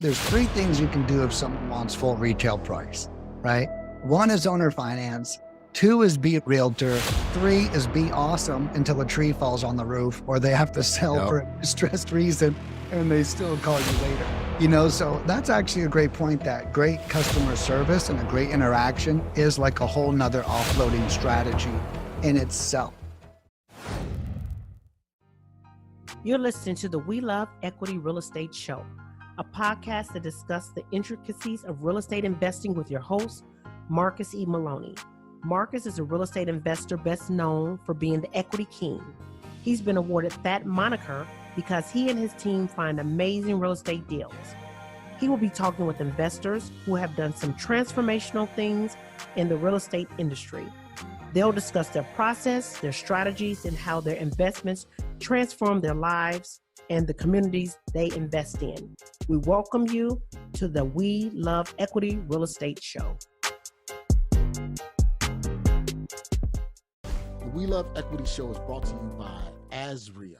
There's three things you can do if someone wants full retail price, right? One is owner finance. Two is be a realtor. Three is be awesome until a tree falls on the roof or they have to sell Yep. for a distressed reason and they still call you later. So that's actually a great point, that great customer service and a great interaction is like a whole nother offloading strategy in itself. You're listening to the We Love Equity Real Estate Show, a podcast that discusses the intricacies of real estate investing with your host, Marcus E. Maloney. Marcus is a real estate investor best known for being the equity king. He's been awarded that moniker because he and his team find amazing real estate deals. He will be talking with investors who have done some transformational things in the real estate industry. They'll discuss their process, their strategies, and how their investments transform their lives and the communities they invest in. We welcome you to the We Love Equity Real Estate Show. The We Love Equity Show is brought to you by W.L.E.R.E,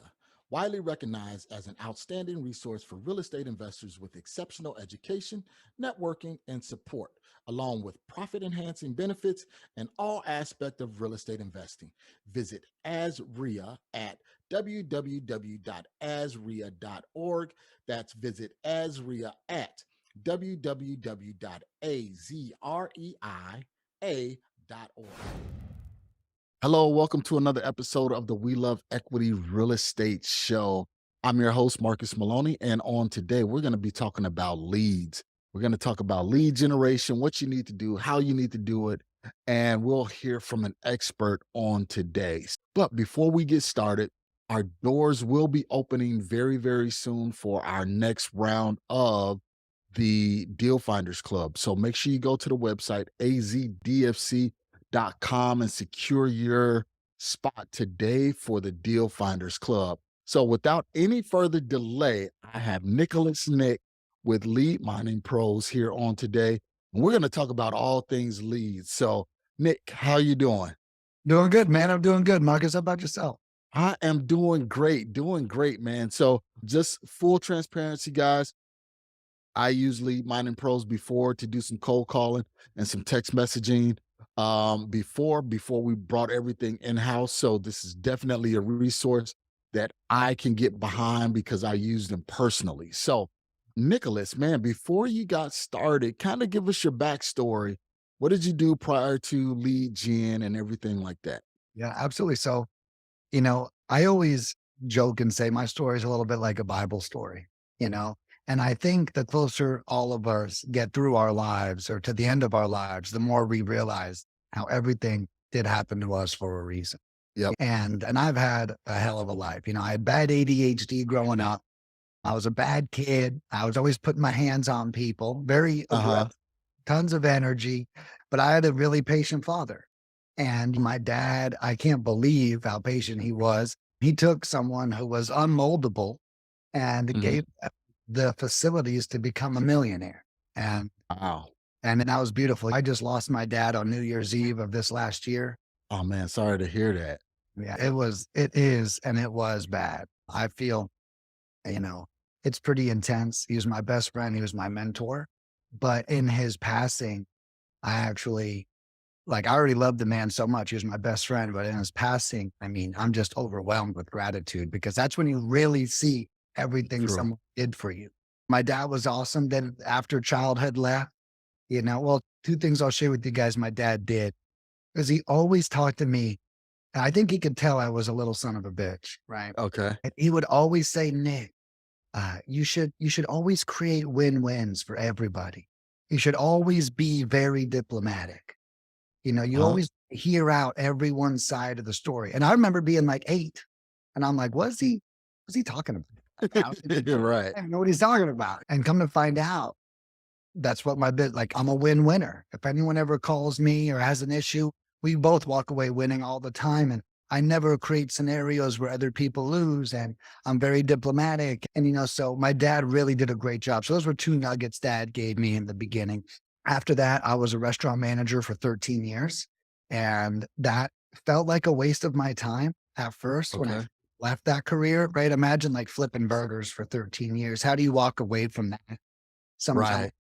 widely recognized as an outstanding resource for real estate investors with exceptional education, networking, and support, along with profit-enhancing benefits and all aspects of real estate investing. Visit W.L.E.R.E at www.azrea.org. That's visit W.L.E.R.E at www.azreia.org. Hello, welcome to another episode of the We Love Equity Real Estate Show. I'm your host, Marcus Maloney, and on today, we're going to be talking about leads. We're going to talk about lead generation, what you need to do, how you need to do it, and we'll hear from an expert on today. But before we get started, our doors will be opening very, very soon for our next round of the Deal Finders Club. So make sure you go to the website, azdfc.com, and secure your spot today for the Deal Finders Club. So without any further delay, I have Nicholas Nick with Lead Mining Pros here on today. And we're going to talk about all things leads. So Nick, how you doing? Doing good, man. I'm doing good. Marcus, how about yourself? I am doing great, man. So just full transparency, guys. I use Lead Mining Pros before to do some cold calling and some text messaging before we brought everything in-house. So this is definitely a resource that I can get behind because I use them personally. So Nicholas, man, before you got started, kind of give us your backstory. What did you do prior to Lead Gen and everything like that? Yeah, absolutely. So, I always joke and say my story is a little bit like a Bible story, and I think the closer all of us get through our lives or to the end of our lives, the more we realize how everything did happen to us for a reason. Yep. And I've had a hell of a life. I had bad ADHD growing up. I was a bad kid. I was always putting my hands on people, very aggressive, tons of energy, but I had a really patient father. And my dad, I can't believe how patient he was. He took someone who was unmoldable and gave them the facilities to become a millionaire. And Wow. and that was beautiful. I just lost my dad on New Year's Eve of this last year. Oh man, sorry to hear that. Yeah, it is, and it was bad. I feel, it's pretty intense. He was my best friend. He was my mentor. But in his passing, I actually, I already loved the man so much. He was my best friend, but in his passing, I'm just overwhelmed with gratitude because that's when you really see everything True. someone did for you. My dad was awesome. Then after childhood left, two things I'll share with you guys my dad did is he always talked to me. And I think he could tell I was a little son of a bitch, right? Okay. And he would always say, Nick, you should always create win-wins for everybody. You should always be very diplomatic. You always hear out everyone's side of the story. And I remember being like 8 and I'm like, what's he talking about? Right. I don't know what he's talking about. And come to find out, that's what I'm a win-winner. If anyone ever calls me or has an issue, we both walk away winning all the time. And I never create scenarios where other people lose. And I'm very diplomatic. And, so my dad really did a great job. So those were 2 nuggets Dad gave me in the beginning. After that, I was a restaurant manager for 13 years. And that felt like a waste of my time at first when I left that career, right? Imagine flipping burgers for 13 years. How do you walk away from that? sometimes Right.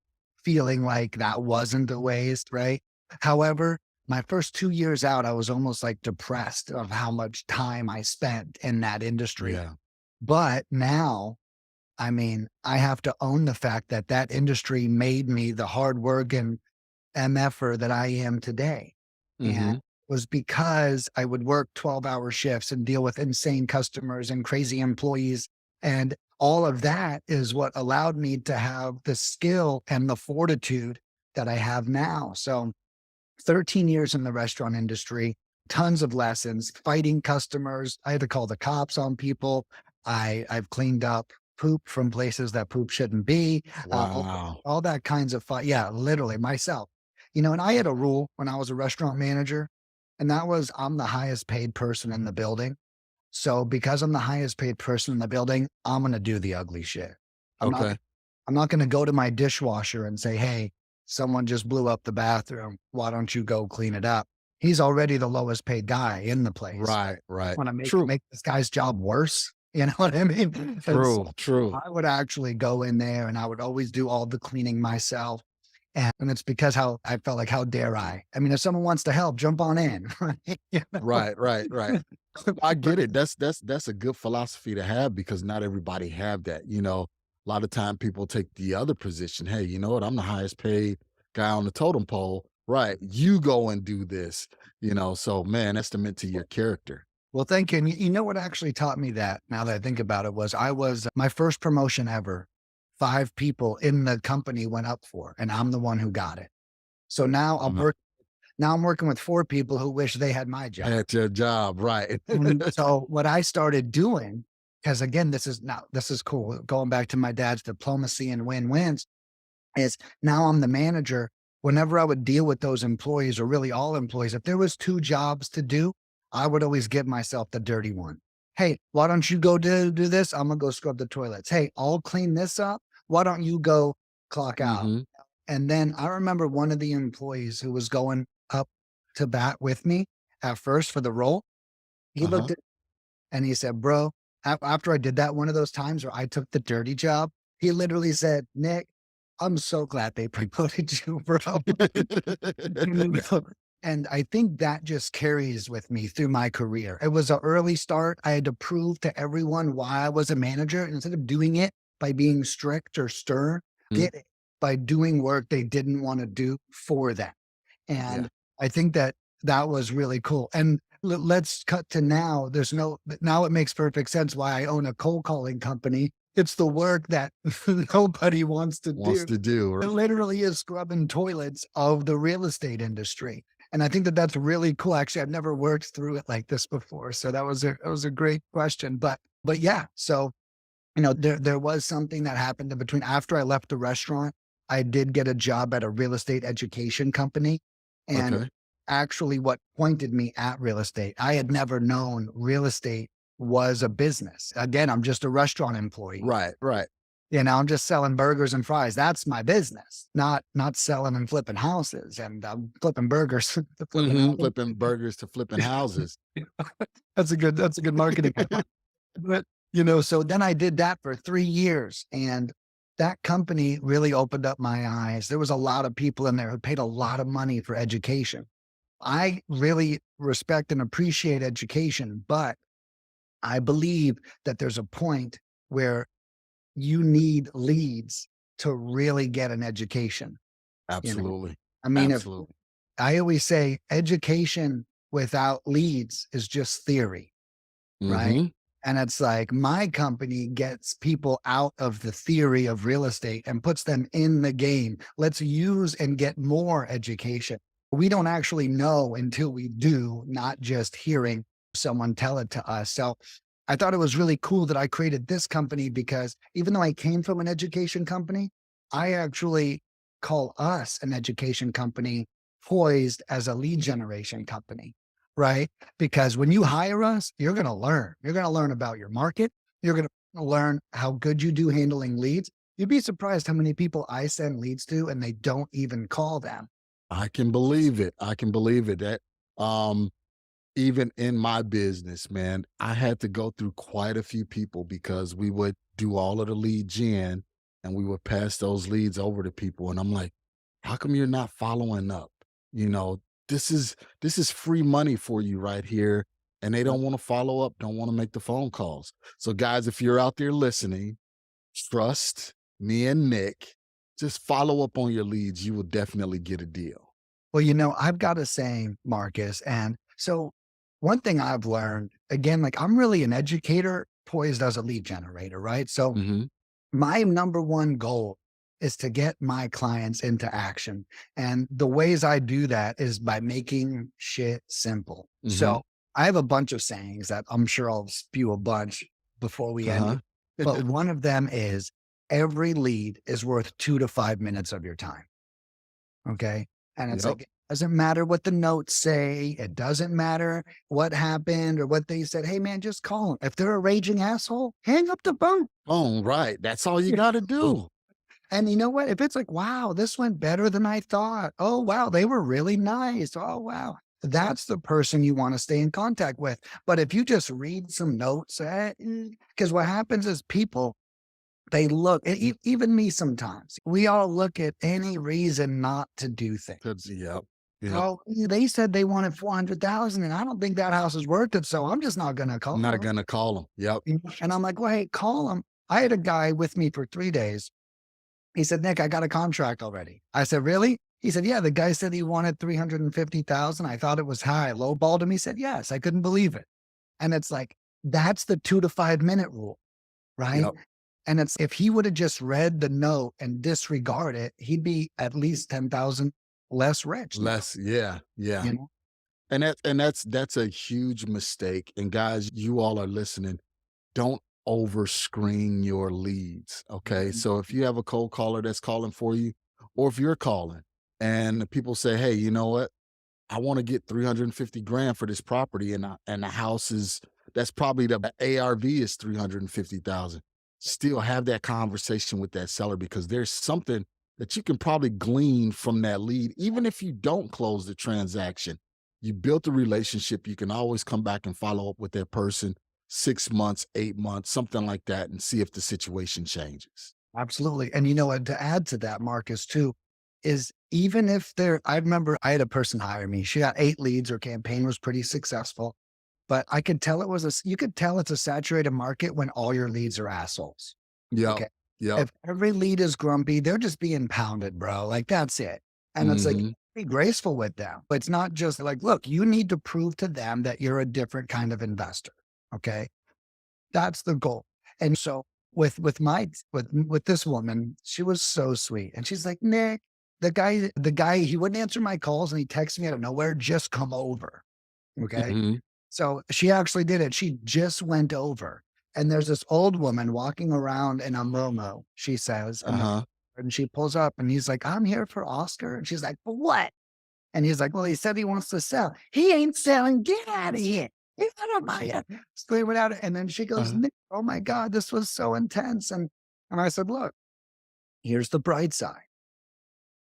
feeling like that wasn't a waste, right? However, my first 2 years out, I was almost like depressed of how much time I spent in that industry. Yeah. But now, I mean, I have to own the fact that that industry made me the hard work and MFer that I am today. And Mhm. it was because I would work 12-hour shifts and deal with insane customers and crazy employees. And all of that is what allowed me to have the skill and the fortitude that I have now. So 13 years in the restaurant industry, tons of lessons, fighting customers. I had to call the cops on people. I've cleaned up poop from places that poop shouldn't be. All, Wow. all that kinds of fun. Yeah, literally myself. And I had a rule when I was a restaurant manager, and that was I'm the highest paid person in the building. So because I'm the highest paid person in the building, I'm gonna do the ugly shit. I'm not Okay. I'm not gonna go to my dishwasher and say, "Hey, someone just blew up the bathroom. Why don't you go clean it up?" He's already the lowest paid guy in the place. Right, right. Wanna make True. make this guy's job worse? You know what I mean? And so True, true. I would actually go in there and I would always do all the cleaning myself. And it's because how I felt like, how dare I? I mean, if someone wants to help, jump on in. Right? You know? Right, right, right. I But get it. That's a good philosophy to have because not everybody have that. A lot of time people take the other position. Hey, you know what? I'm the highest paid guy on the totem pole. Right. You go and do this. So man, that's testament to your character. Well, thank you. And you know what actually taught me that, now that I think about it, was I was my first promotion ever. 5 people in the company went up for, and I'm the one who got it. So Uh, now I'm working with 4 people who wish they had my job. at your job, right. And so what I started doing, because again, this is cool. Going back to my dad's diplomacy and win-wins, is now I'm the manager. Whenever I would deal with those employees, or really all employees, if there was 2 jobs to do, I would always give myself the dirty one. "Hey, why don't you go do this? I'm gonna go scrub the toilets. Hey, I'll clean this up. Why don't you go clock out?" Hmm. And then I remember one of the employees who was going up to bat with me at first for the role. He Uh-huh. looked at and he said, "Bro," after I did that one of those times where I took the dirty job, he literally said, "Nick, I'm so glad they promoted you, bro." You know? And I think that just carries with me through my career. It was an early start. I had to prove to everyone why I was a manager. And instead of doing it by being strict or stern, Mhm. did it by doing work they didn't want to do for them. Yeah. And I think that that was really cool. And let's cut to now. Now it makes perfect sense why I own a cold calling company. It's the work that nobody wants to Wants do. to do. It literally is scrubbing toilets of the real estate industry. And I think that that's really cool. Actually, I've never worked through it like this before. So that was a great question. But yeah, so there was something that happened in between. After I left the restaurant, I did get a job at a real estate education company. And Okay. actually what pointed me at real estate, I had never known real estate was a business. Again, I'm just a restaurant employee. Right, right. I'm just selling burgers and fries. That's my business, not selling and flipping houses, and flipping burgers to flipping Mhm. houses. Flipping burgers to flipping houses. That's a good marketing headline. But, so then I did that for 3 years, and that company really opened up my eyes. There was a lot of people in there who paid a lot of money for education. I really respect and appreciate education, but I believe that there's a point where you need leads to really get an education, you know? Absolutely. I mean, if Absolutely. I always say education without leads is just theory. Right? Mhm. And it's like my company gets people out of the theory of real estate and puts them in the game. Let's use and get more education. We don't actually know until we do, not just hearing someone tell it to us. So I thought it was really cool that I created this company because even though I came from an education company, I actually call us an education company poised as a lead generation company. Right? Because when you hire us, you're going to learn. You're going to learn about your market. You're going to learn how good you do handling leads. You'd be surprised how many people I send leads to and they don't even call them. I can believe it. I can believe it. That um even in my business, man, I had to go through quite a few people because we would do all of the lead gen. and we would pass those leads over to people. And I'm like, how come you're not following up? You know, this is free money for you right here. And they don't want to follow up, don't want to make the phone calls. So, guys, if you're out there listening, trust me and Nick. Just follow up on your leads. You will definitely get a deal. Well, I've got a saying, Marcus. And so one thing I've learned, again, like I'm really an educator poised as a lead generator, right? So Hmm. my number one goal is to get my clients into action. And the ways I do that is by making shit simple. Hmm. So I have a bunch of sayings that I'm sure I'll spew a bunch before we end Uh-huh. it. But one of them is every lead is worth 2 to 5 minutes of your time. Okay. And it's Yep. like, it doesn't matter what the notes say. It doesn't matter what happened or what they said. Hey, man, just call them. If they're a raging asshole, hang up the phone. Oh, right. That's all you Yeah. got to do. And you know what? If it's like, wow, this went better than I thought. Oh, wow, they were really nice. Oh, wow. That's the person you want to stay in contact with. But if you just read some notes, because what happens is people, they look, even me sometimes, we all look at any reason not to do things. Yep. Yep. Oh, they said they wanted 400,000 and I don't think that house is worth it. So I'm just not going to call Not them. going to call them. Yep. And I'm like, well, hey, call them. I had a guy with me for 3 days. He said, Nick, I got a contract already. I said, really? He said, yeah, the guy said he wanted 350,000. I thought it was high. Lowballed him. He said, yes, I couldn't believe it. And it's like, that's the 2 to 5 minute rule, right? Yep. And it's, if he would have just read the note and disregard it, he'd be at least 10,000 less rich now, Less. Yeah. Yeah. you know? And that's a huge mistake. And guys, you all are listening. Don't over screen your leads. Okay. Mhm. So if you have a cold caller that's calling for you, or if you're calling and the people say, hey, you know what? I want to get 350 grand for this property, and the house is, that's probably the ARV is 350,000. Still have that conversation with that seller, because there's something that you can probably glean from that lead. Even if you don't close the transaction, you built a relationship. You can always come back and follow up with that person 6 months, 8 months, something like that, and see if the situation changes. Absolutely. And and to add to that, Marcus, too, is even if I remember I had a person hire me. She got 8 leads. Her campaign was pretty successful, but I could tell you could tell it's a saturated market when all your leads are assholes. Yep. Okay. Yep. If every lead is grumpy, they're just being pounded, bro. Like that's it. And it's like, Hmm. be graceful with them. But it's not just like, look, you need to prove to them that you're a different kind of investor. Okay. That's the goal. And so with this woman, she was so sweet. And she's like, Nick, the guy, he wouldn't answer my calls and he texted me out of nowhere, just come over. Okay. Hmm. So she actually did it. She just went over. And there's this old woman walking around in a Momo, she says, Uh-huh. and she pulls up and he's like, I'm here for Oscar. And she's like, for what? And he's like, well, he said he wants to sell. He ain't selling. Get out of here. Get out of my head. Screaming out. And then she goes, Uh-huh. Nick, oh my God, this was so intense. And I said, look, here's the bright side.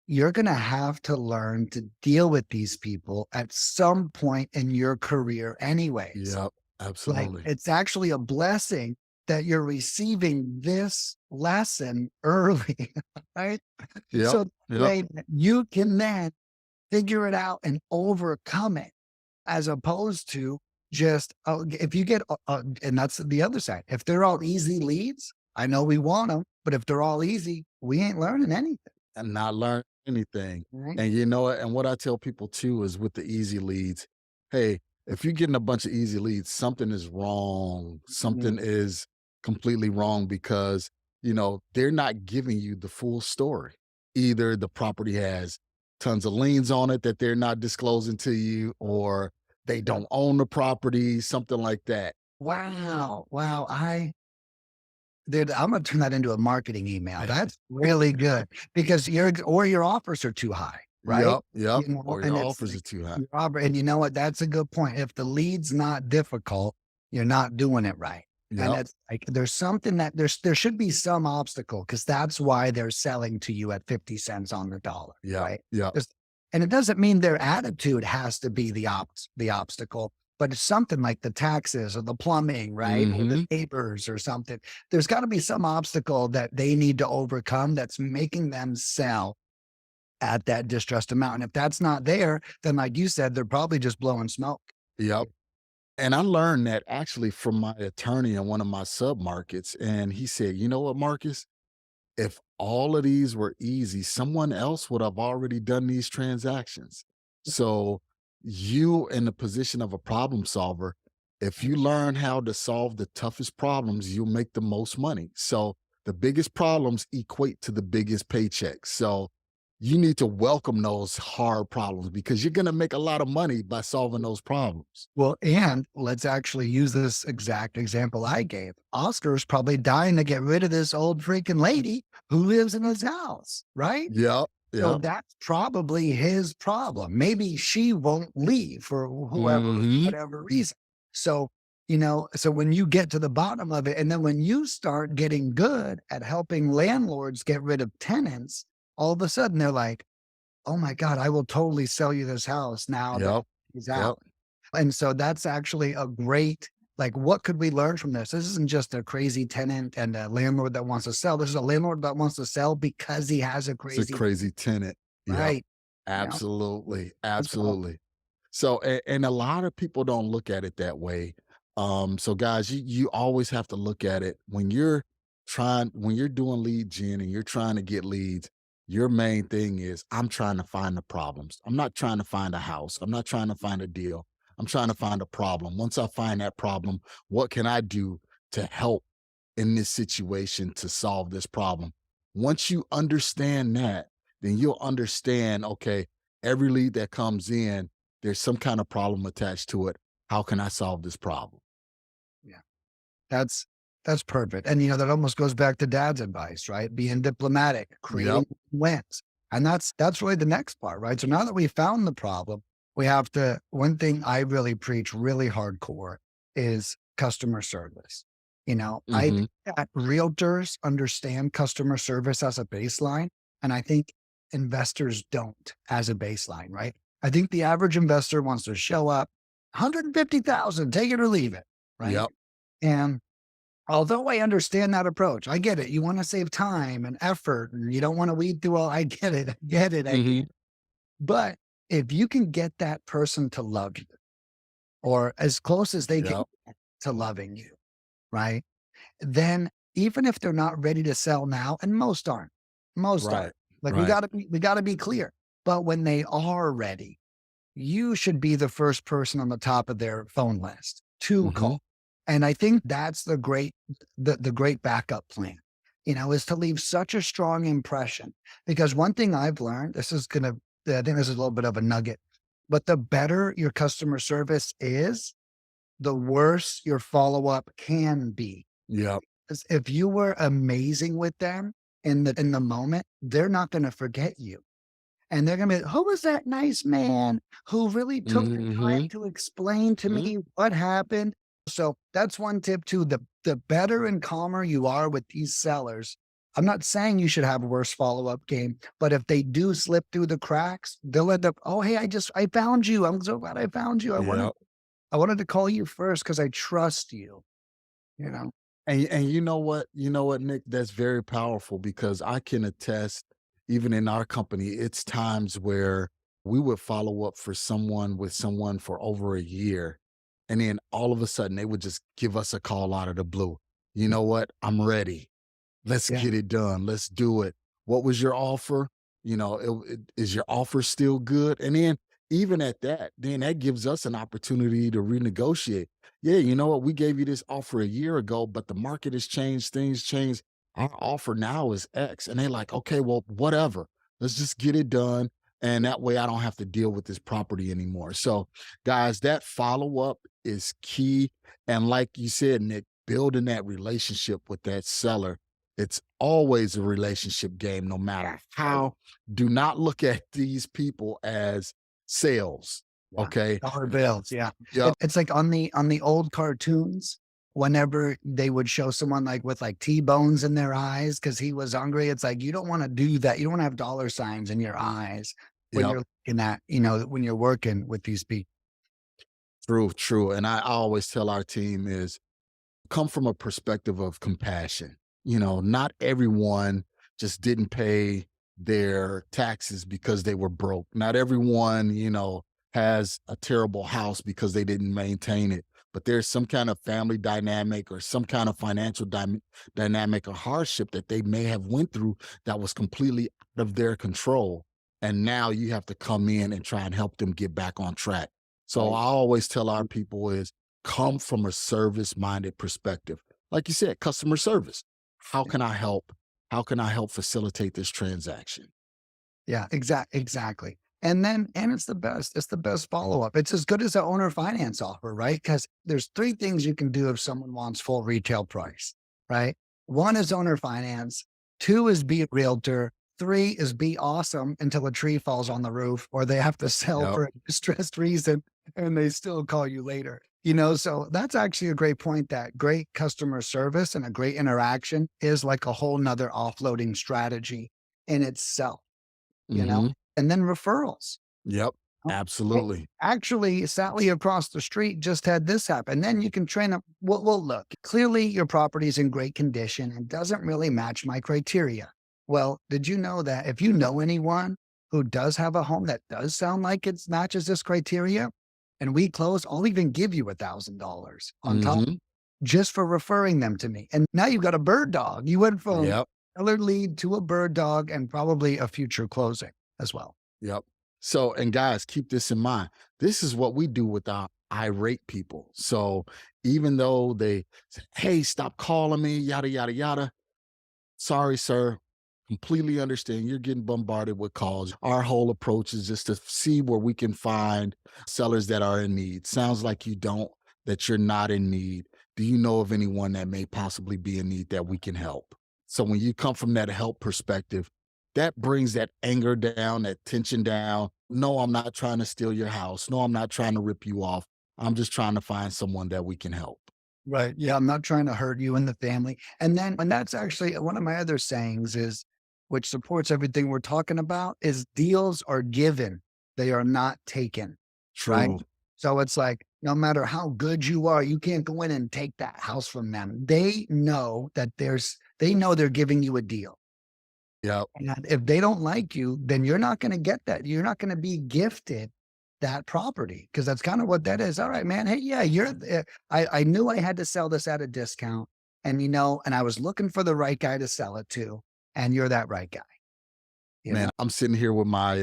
You're going to have to learn to deal with these people at some point in your career anyways. Yep. Like Absolutely. it's actually a blessing that you're receiving this lesson early, right? Yep. So that Yep. way that you can then figure it out and overcome it, as opposed to just, oh, if you get, and that's the other side. If they're all easy leads, I know we want them, but if they're all easy, we ain't learning anything. And not learn anything. Right? And you know what? And what I tell people too is with the easy leads, hey, if you're getting a bunch of easy leads, something is wrong. Mm. Something is completely wrong, because, they're not giving you the full story. Either the property has tons of liens on it that they're not disclosing to you, or they don't own the property, something like that. Wow. Wow. Dude, I'm gonna turn that into a marketing email. That's really good because your offers are too high, right? Yep. Yep. Or your And it's offers like are too high. your and you know what? That's a good point. If the lead's not difficult, you're not doing it right. And Yep. it's like there's something that there should be some obstacle because that's why they're selling to you at 50 cents on the dollar, Yep. right? Yep. And it doesn't mean their attitude has to be the obstacle, but it's something like the taxes or the plumbing, right? Or the Mhm. neighbors or something. There's got to be some obstacle that they need to overcome that's making them sell at that distressed amount. And if that's not there, then like you said, they're probably just blowing smoke. Yep. And I learned that actually from my attorney in one of my submarkets. And he said, you know what, Marcus? If all of these were easy, someone else would have already done these transactions. So you in the position of a problem solver, if you learn how to solve the toughest problems, you'll make the most money. So the biggest problems equate to the biggest paychecks. So you need to welcome those hard problems because you're going to make a lot of money by solving those problems. Well, and let's actually use this exact example I gave. Oscar's probably dying to get rid of this old freaking lady who lives in his house, right? Yep. So Yep. that's probably his problem. Maybe she won't leave for whoever, Hmm. whatever reason. So, so when you get to the bottom of it, and then when you start getting good at helping landlords get rid of tenants, all of a sudden they're like, oh my God, I will totally sell you this house now that Yep. he's Yep. out. And so that's actually a great, like, what could we learn from this? This isn't just a crazy tenant and a landlord that wants to sell. This is a landlord that wants to sell because he has a It's a crazy, crazy tenant. Yep. right? Yeah. Absolutely. That's all. Absolutely. So, and a lot of people don't look at it that way. So guys, you always have to look at it when you're doing lead gen and you're trying to get leads, your main thing is I'm trying to find the problems. I'm not trying to find a house. I'm not trying to find a deal. I'm trying to find a problem. Once I find that problem, what can I do to help in this situation to solve this problem? Once you understand that, then you'll understand, okay, every lead that comes in, there's some kind of problem attached to it. How can I solve this problem? Yeah. That's that's perfect. And that almost goes back to dad's advice, right? Being diplomatic, Yep. creating wins. And that's really the next part, right? So now that we found the problem, we have to one thing I really preach really hardcore is customer service. I Hmm. think that realtors understand customer service as a baseline, and I think investors don't as a baseline, right? I think the average investor wants to show up, 150,000, take it or leave it, right? Yep. And although I understand that approach, I get it. You want to save time and effort and you don't want to weed through all. I get it. I get it. I get Hmm. it. But if you can get that person to love you or as close as they can Yep. get to loving you, right? Then even if they're not ready to sell now, and most aren't. Right. Like Right. we gotta be clear. But when they are ready, you should be the first person on the top of their phone list to Hmm. call. And I think that's the great backup plan, is to leave such a strong impression. Because one thing I've learned, I think this is a little bit of a nugget, but the better your customer service is, the worse your follow-up can be. Yep. 'Cause if you were amazing with them in the moment, they're not gonna forget you. And they're gonna be, "Who was that nice man who really took the time Hmm. to explain to me what happened?" So, that's one tip too. The better and calmer you are with these sellers, I'm not saying you should have a worse follow-up game, but if they do slip through the cracks, they'll end up, "Oh, hey, I found you. I'm so glad I found you. Yep. I wanted to call you first because I trust you," you know? And you know what? You know what, Nick? That's very powerful because I can attest, even in our company, it's times where we would follow up for someone with someone for over a year. And then all of a sudden they would just give us a call out of the blue. You know what? I'm ready. Let's Yeah. get it done. Let's do it. What was your offer? Is your offer still good? And then even at that, then that gives us an opportunity to renegotiate. Yeah, you know what? We gave you this offer a year ago, but the market has changed, things changed. Our offer now is X. And they're like, okay, well, whatever. Let's just get it done. And that way I don't have to deal with this property anymore. So, guys, that follow up is key. And like you said, Nick, building that relationship with that seller, it's always a relationship game, no matter how. Do not look at these people as sales. Yeah. Okay. Dollar bills, yeah. Yep. It's like on the old cartoons, whenever they would show someone, like, with, like, T-bones in their eyes because he was hungry, it's like, you don't wanna do that. You don't wanna have dollar signs in your eyes when Yep. you're looking at when you're working with these people. True, true. And I always tell our team is come from a perspective of compassion. Not everyone just didn't pay their taxes because they were broke. Not everyone, has a terrible house because they didn't maintain it. But there's some kind of family dynamic or some kind of financial dynamic or hardship that they may have went through that was completely out of their control. And now you have to come in and try and help them get back on track. So Right. I always tell our people is come from a service minded perspective. Like you said, customer service. How can I help? How can I help facilitate this transaction? Yeah, exactly. And it's the best follow-up. It's as good as the owner finance offer, right? Because there's three things you can do if someone wants full retail price, right? One is owner finance, two is be a realtor, three is be awesome until a tree falls on the roof or they have to sell Yep. for a distressed reason and they still call you later. So that's actually a great point that great customer service and a great interaction is like a whole nother offloading strategy in itself, you know? Hmm. And then referrals. Yep. Oh, hey, Absolutely. actually, Sally across the street just had this happen. Then you can train up. Well, look, clearly your property is in great condition and doesn't really match my criteria. Well, did you know that if you know anyone who does have a home that does sound like it matches this criteria and we close, I'll even give you $1,000 on top Hmm. just for referring them to me. And now you've got a bird dog. You went from Yep. seller lead to a bird dog and probably a future closing as well. Yep. So, and guys, keep this in mind. This is what we do with our irate people. So, even though they say, hey, stop calling me, yada, yada, yada. Sorry, sir. Completely understand. You're getting bombarded with calls. Our whole approach is just to see where we can find sellers that are in need. Sounds like you don't, that you're not in need. Do you know of anyone that may possibly be in need that we can help? So when you come from that help perspective, that brings that anger down, that tension down. No, I'm not trying to steal your house. No, I'm not trying to rip you off. I'm just trying to find someone that we can help. Right. Yeah. I'm not trying to hurt you and the family. And that's actually one of my other sayings is, which supports everything we're talking about, is deals are given. They are not taken. Right. True. So it's like, no matter how good you are, you can't go in and take that house from them. They know they're giving you a deal. Yep. And if they don't like you, then you're not going to get that. You're not going to be gifted that property because that's kind of what that is. All right, man. Hey, yeah, I knew I had to sell this at a discount and I was looking for the right guy to sell it to. And you're that right guy, you know? Man, I'm sitting here with my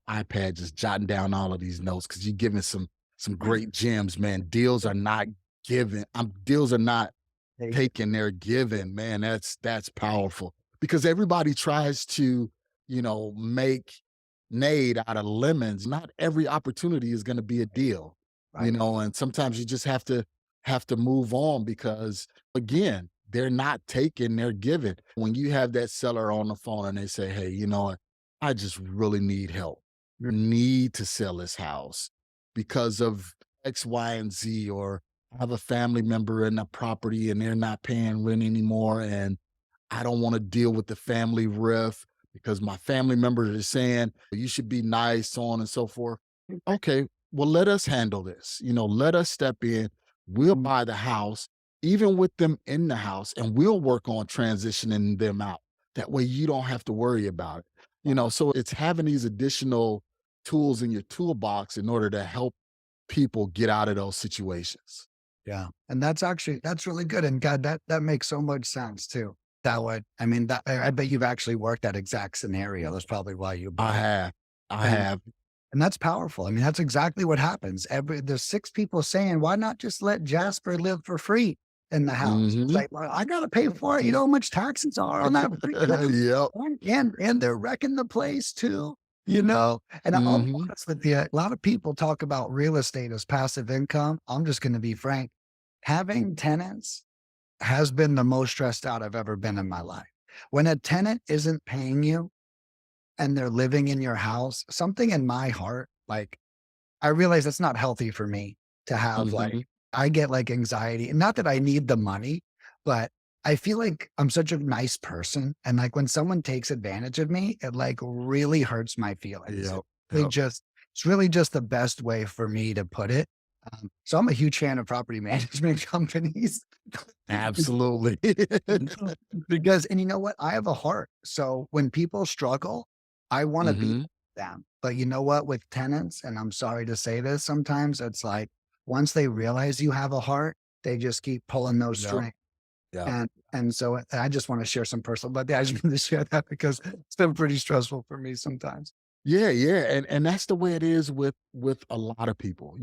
iPad just jotting down all of these notes because you're giving some great gems, man. Deals are not given. Deals are not Hey, taken, they're given. Man, that's powerful. Because everybody tries to, make nade out of lemons. Not every opportunity is going to be a deal, right. and sometimes you just have to move on because again, they're not taken, they're given. When you have that seller on the phone and they say, hey, you know what? I just really need help. You need to sell this house because of X, Y, and Z, or I have a family member in a property and they're not paying rent anymore. And I don't want to deal with the family rift because my family members are saying you should be nice, so on and so forth. Okay, well, let us handle this. Let us step in. We'll Mm, buy the house, even with them in the house, and we'll work on transitioning them out. That way you don't have to worry about it. So it's having these additional tools in your toolbox in order to help people get out of those situations. yeah. And that's really good. And God, that makes so much sense too. I bet you've actually worked that exact scenario. That's probably why you I bought it. have. I And have. And that's powerful. I mean, that's exactly what happens. There's six people saying, "Why not just let Jasper live for free in the house?" It's Mhm. like, "Well, I gotta pay for it. You know how much taxes are on that free house, Yep. and they're wrecking the place too." And I'll be Mhm. honest with you, a lot of people talk about real estate as passive income. I'm just going to be frank. Having tenants has been the most stressed out I've ever been in my life. When a tenant isn't paying you and they're living in your house, something in my heart, like I realize that's not healthy for me to have Mhm. I get like anxiety. And not that I need the money, but I feel like I'm such a nice person. And like when someone takes advantage of me, it like really hurts my feelings. Yep. Really Yep. just it's really just the best way for me to put it. So I'm a huge fan of property management companies. Absolutely. Because and you know what? I have a heart. So when people struggle, I wanna be Mhm. them. But you know what? With tenants, and I'm sorry to say this, sometimes it's like, once they realize you have a heart, they just keep pulling those Yep. strings. Yep. And so I just wanna share some personal but yeah, I just wanted to share that because it's been pretty stressful for me sometimes. Yeah, yeah, and that's the way it is with a lot of people.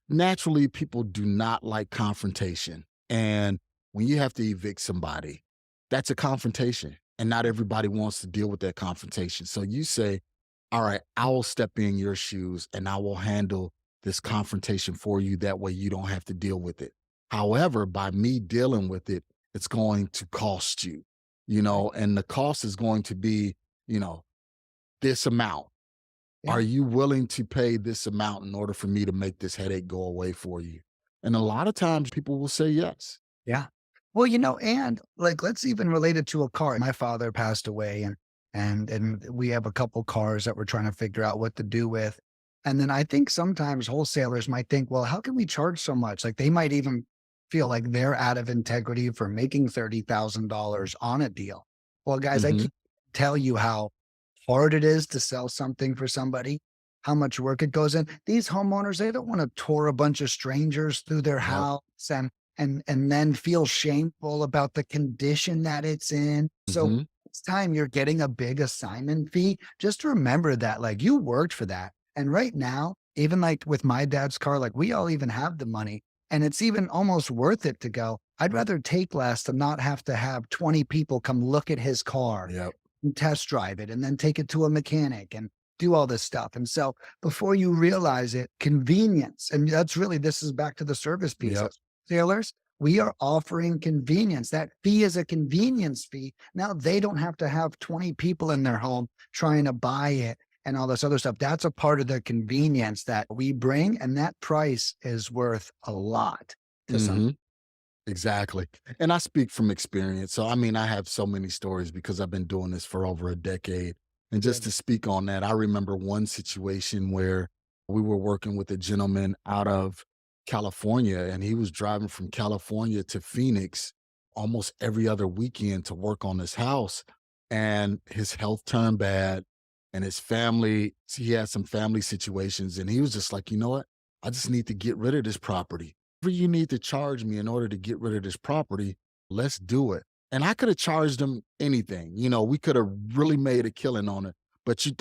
Naturally, people do not like confrontation, and when you have to evict somebody, that's a confrontation, and not everybody wants to deal with that confrontation. So you say, "All right, I will step in your shoes, and I will handle this confrontation for you. That way, you don't have to deal with it. However, by me dealing with it, it's going to cost you, Right. and the cost is going to be, you know, this amount. Are Yeah. you willing to pay this amount in order for me to make this headache go away for you?" And a lot of times people will say yes. Yeah. Well, and like let's even relate it to a car. My father passed away and we have a couple cars that we're trying to figure out what to do with. And then I think sometimes wholesalers might think, well, how can we charge so much? Like they might even feel like they're out of integrity for making $30,000 on a deal. Well, guys, I Mhm. can't tell you how hard it is to sell something for somebody, how much work it goes in. These homeowners, they don't want to tour a bunch of strangers through their Yep. house and then feel shameful about the condition that it's in. So Mhm. next time you're getting a big assignment fee, just remember that like you worked for that. And right now, even like with my dad's car, like we all even have the money and it's even almost worth it to go. I'd rather take less to not have to have 20 people come look at his car Yep. and test drive it and then take it to a mechanic and do all this stuff. And so before you realize it, convenience, and that's really this is back to the service piece. Yep. As sailors, we are offering convenience. That fee is a convenience fee. Now they don't have to have 20 people in their home trying to buy it and all this other stuff. That's a part of the convenience that we bring, and that price is worth a lot to some. Mhm. Exactly. And I speak from experience. So, I mean, I have so many stories because I've been doing this for over a decade. And just Good. to speak on that, I remember one situation where we were working with a gentleman out of California, and he was driving from California to Phoenix almost every other weekend to work on his house. And his health turned bad, and his family, he had some family situations. And he was just like, you know what? I just need to get rid of this property. You need to charge me in order to get rid of this property, let's do it. And I could have charged him anything. We could have really made a killing on it. But you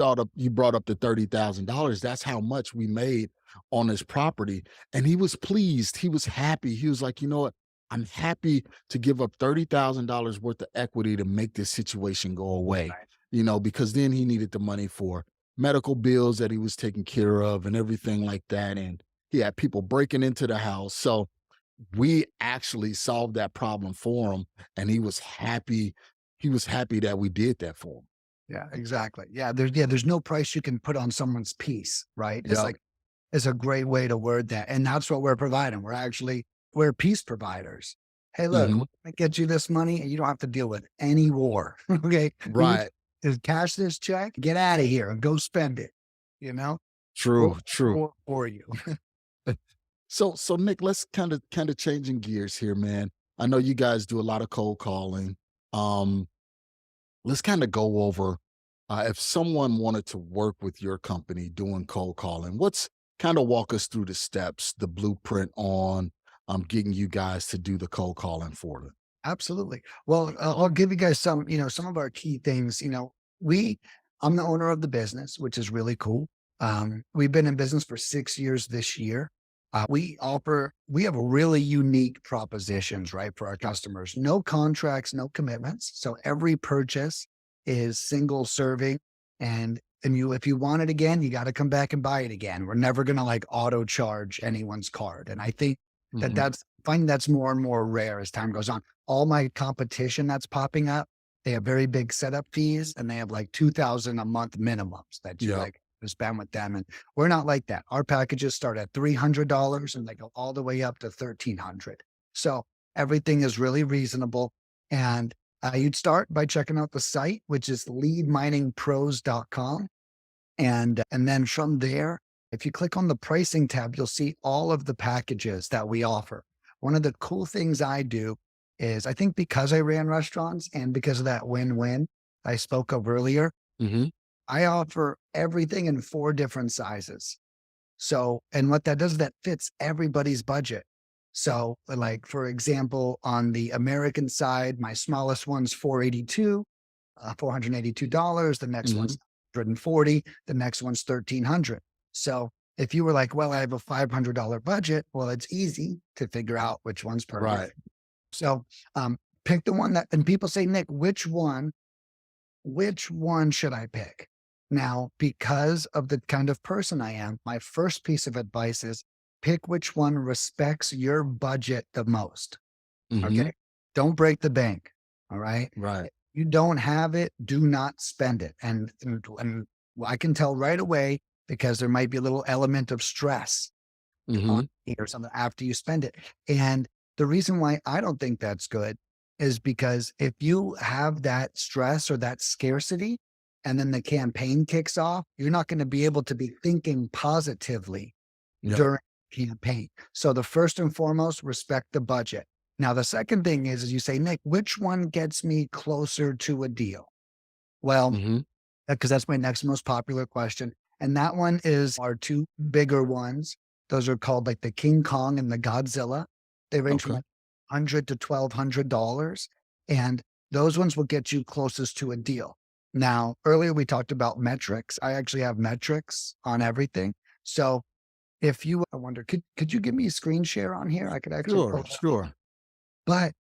brought up the $30,000. That's how much we made on this property. And he was pleased. He was happy. He was like, you know what? I'm happy to give up $30,000 worth of equity to make this situation go away, Right. because then he needed the money for medical bills that he was taking care of and everything like that. And he had people breaking into the house. So we actually solved that problem for him, and he was happy. He was happy that we did that for him. Yeah, exactly. There's no price you can put on someone's peace, right? It's Yep. like is a great way to word that. And that's what we're providing. We're peace providers. Hey, look, Mhm. we're gonna get you this money and you don't have to deal with any war. Okay. You need Right. to cash this check, get out of here and go spend it. You know, we'll True, true. war for you. So Nick, let's kind of changing gears here, man. I know you guys do a lot of cold calling. Um, let's kind of go over if someone wanted to work with your company doing cold calling, what's kind of walk us through the steps, the blueprint on getting you guys to do the cold calling for them. Absolutely. Well, I'll give you guys some of our key things. We, I'm the owner of the business, which is really cool. We've been in business for 6 years this year. We have really unique propositions, right, for our customers. No contracts, no commitments. So every purchase is single serving, if you want it again, you got to come back and buy it again. We're never going to like auto charge anyone's card, and I think Hmm. that's finding that's more and more rare as time goes on. All my competition that's popping up, they have very big setup fees and they have like 2,000 a month minimums that you Yep. like to spend with them. And we're not like that. Our packages start at $300 and they go all the way up to 1,300. So everything is really reasonable. And you'd start by checking out the site, which is leadminingpros.com. And then from there, If you click on the pricing tab, you'll see all of the packages that we offer. One of the cool things I do is I think because I ran restaurants and because of that win-win I spoke of earlier, Hmm. I offer everything in 4 different sizes. So, and what that does, that fits everybody's budget. So, like, for example, on the American side, my smallest one's 482, $482. The next Hmm. one's 140. The next one's 1300. So if you were like, well, I have a $500 budget, well, it's easy to figure out which one's perfect. Right. So pick the one that, and people say, Nick, which one should I pick? Now, because of the kind of person I am, my first piece of advice is pick which one respects your budget the most. Hmm. Okay. Don't break the bank. All right. Right. You don't have it, do not spend it. And I can tell right away because there might be a little element of stress Hmm. on me or something after you spend it. And the reason why I don't think that's good is because if you have that stress or that scarcity and then the campaign kicks off, you're not going to be able to be thinking positively Yep. during the campaign. So the first and foremost, respect the budget. Now, the second thing is you say, Nick, which one gets me closer to a deal? Well, Hmm. because that's my next most popular question. And that one is our 2 bigger ones. Those are called like the King Kong and the Godzilla. They range from Okay. like 100 to $1,200. And those ones will get you closest to a deal. Now, earlier we talked about metrics. I actually have metrics on everything. So if you, I wonder, could you give me a screen share on here? I could actually pull Sure. it up. Sure. But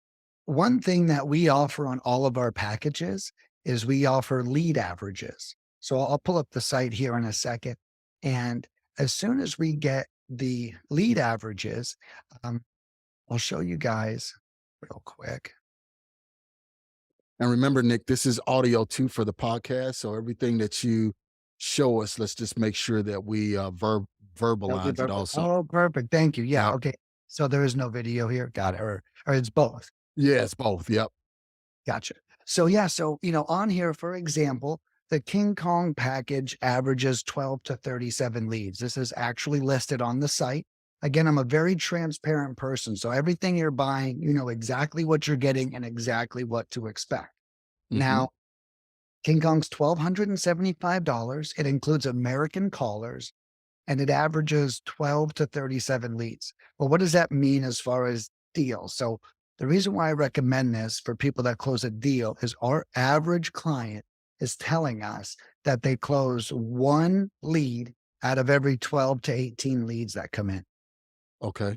one thing that we offer on all of our packages is we offer lead averages. So I'll pull up the site here in a second. And as soon as we get the lead averages, um, I'll show you guys real quick. And remember, Nick, this is audio too for the podcast. So everything that you show us, let's just make sure that we That'll be verbalize it perfect. also. Oh, perfect. Thank you. Yeah. Yep. Okay. So there is no video here. Got it. Or it's both. Yeah, it's both. Yep. Gotcha. So yeah, on here, for example, the King Kong package averages 12 to 37 leads. This is actually listed on the site. Again, I'm a very transparent person. So everything you're buying, you know exactly what you're getting and exactly what to expect. Hmm. Now, King Kong's $1,275. It includes American callers and it averages 12 to 37 leads. Well, what does that mean as far as deals? So the reason why I recommend this for people that close a deal is our average client is telling us that they close 1 lead out of every 12 to 18 leads that come in. Okay.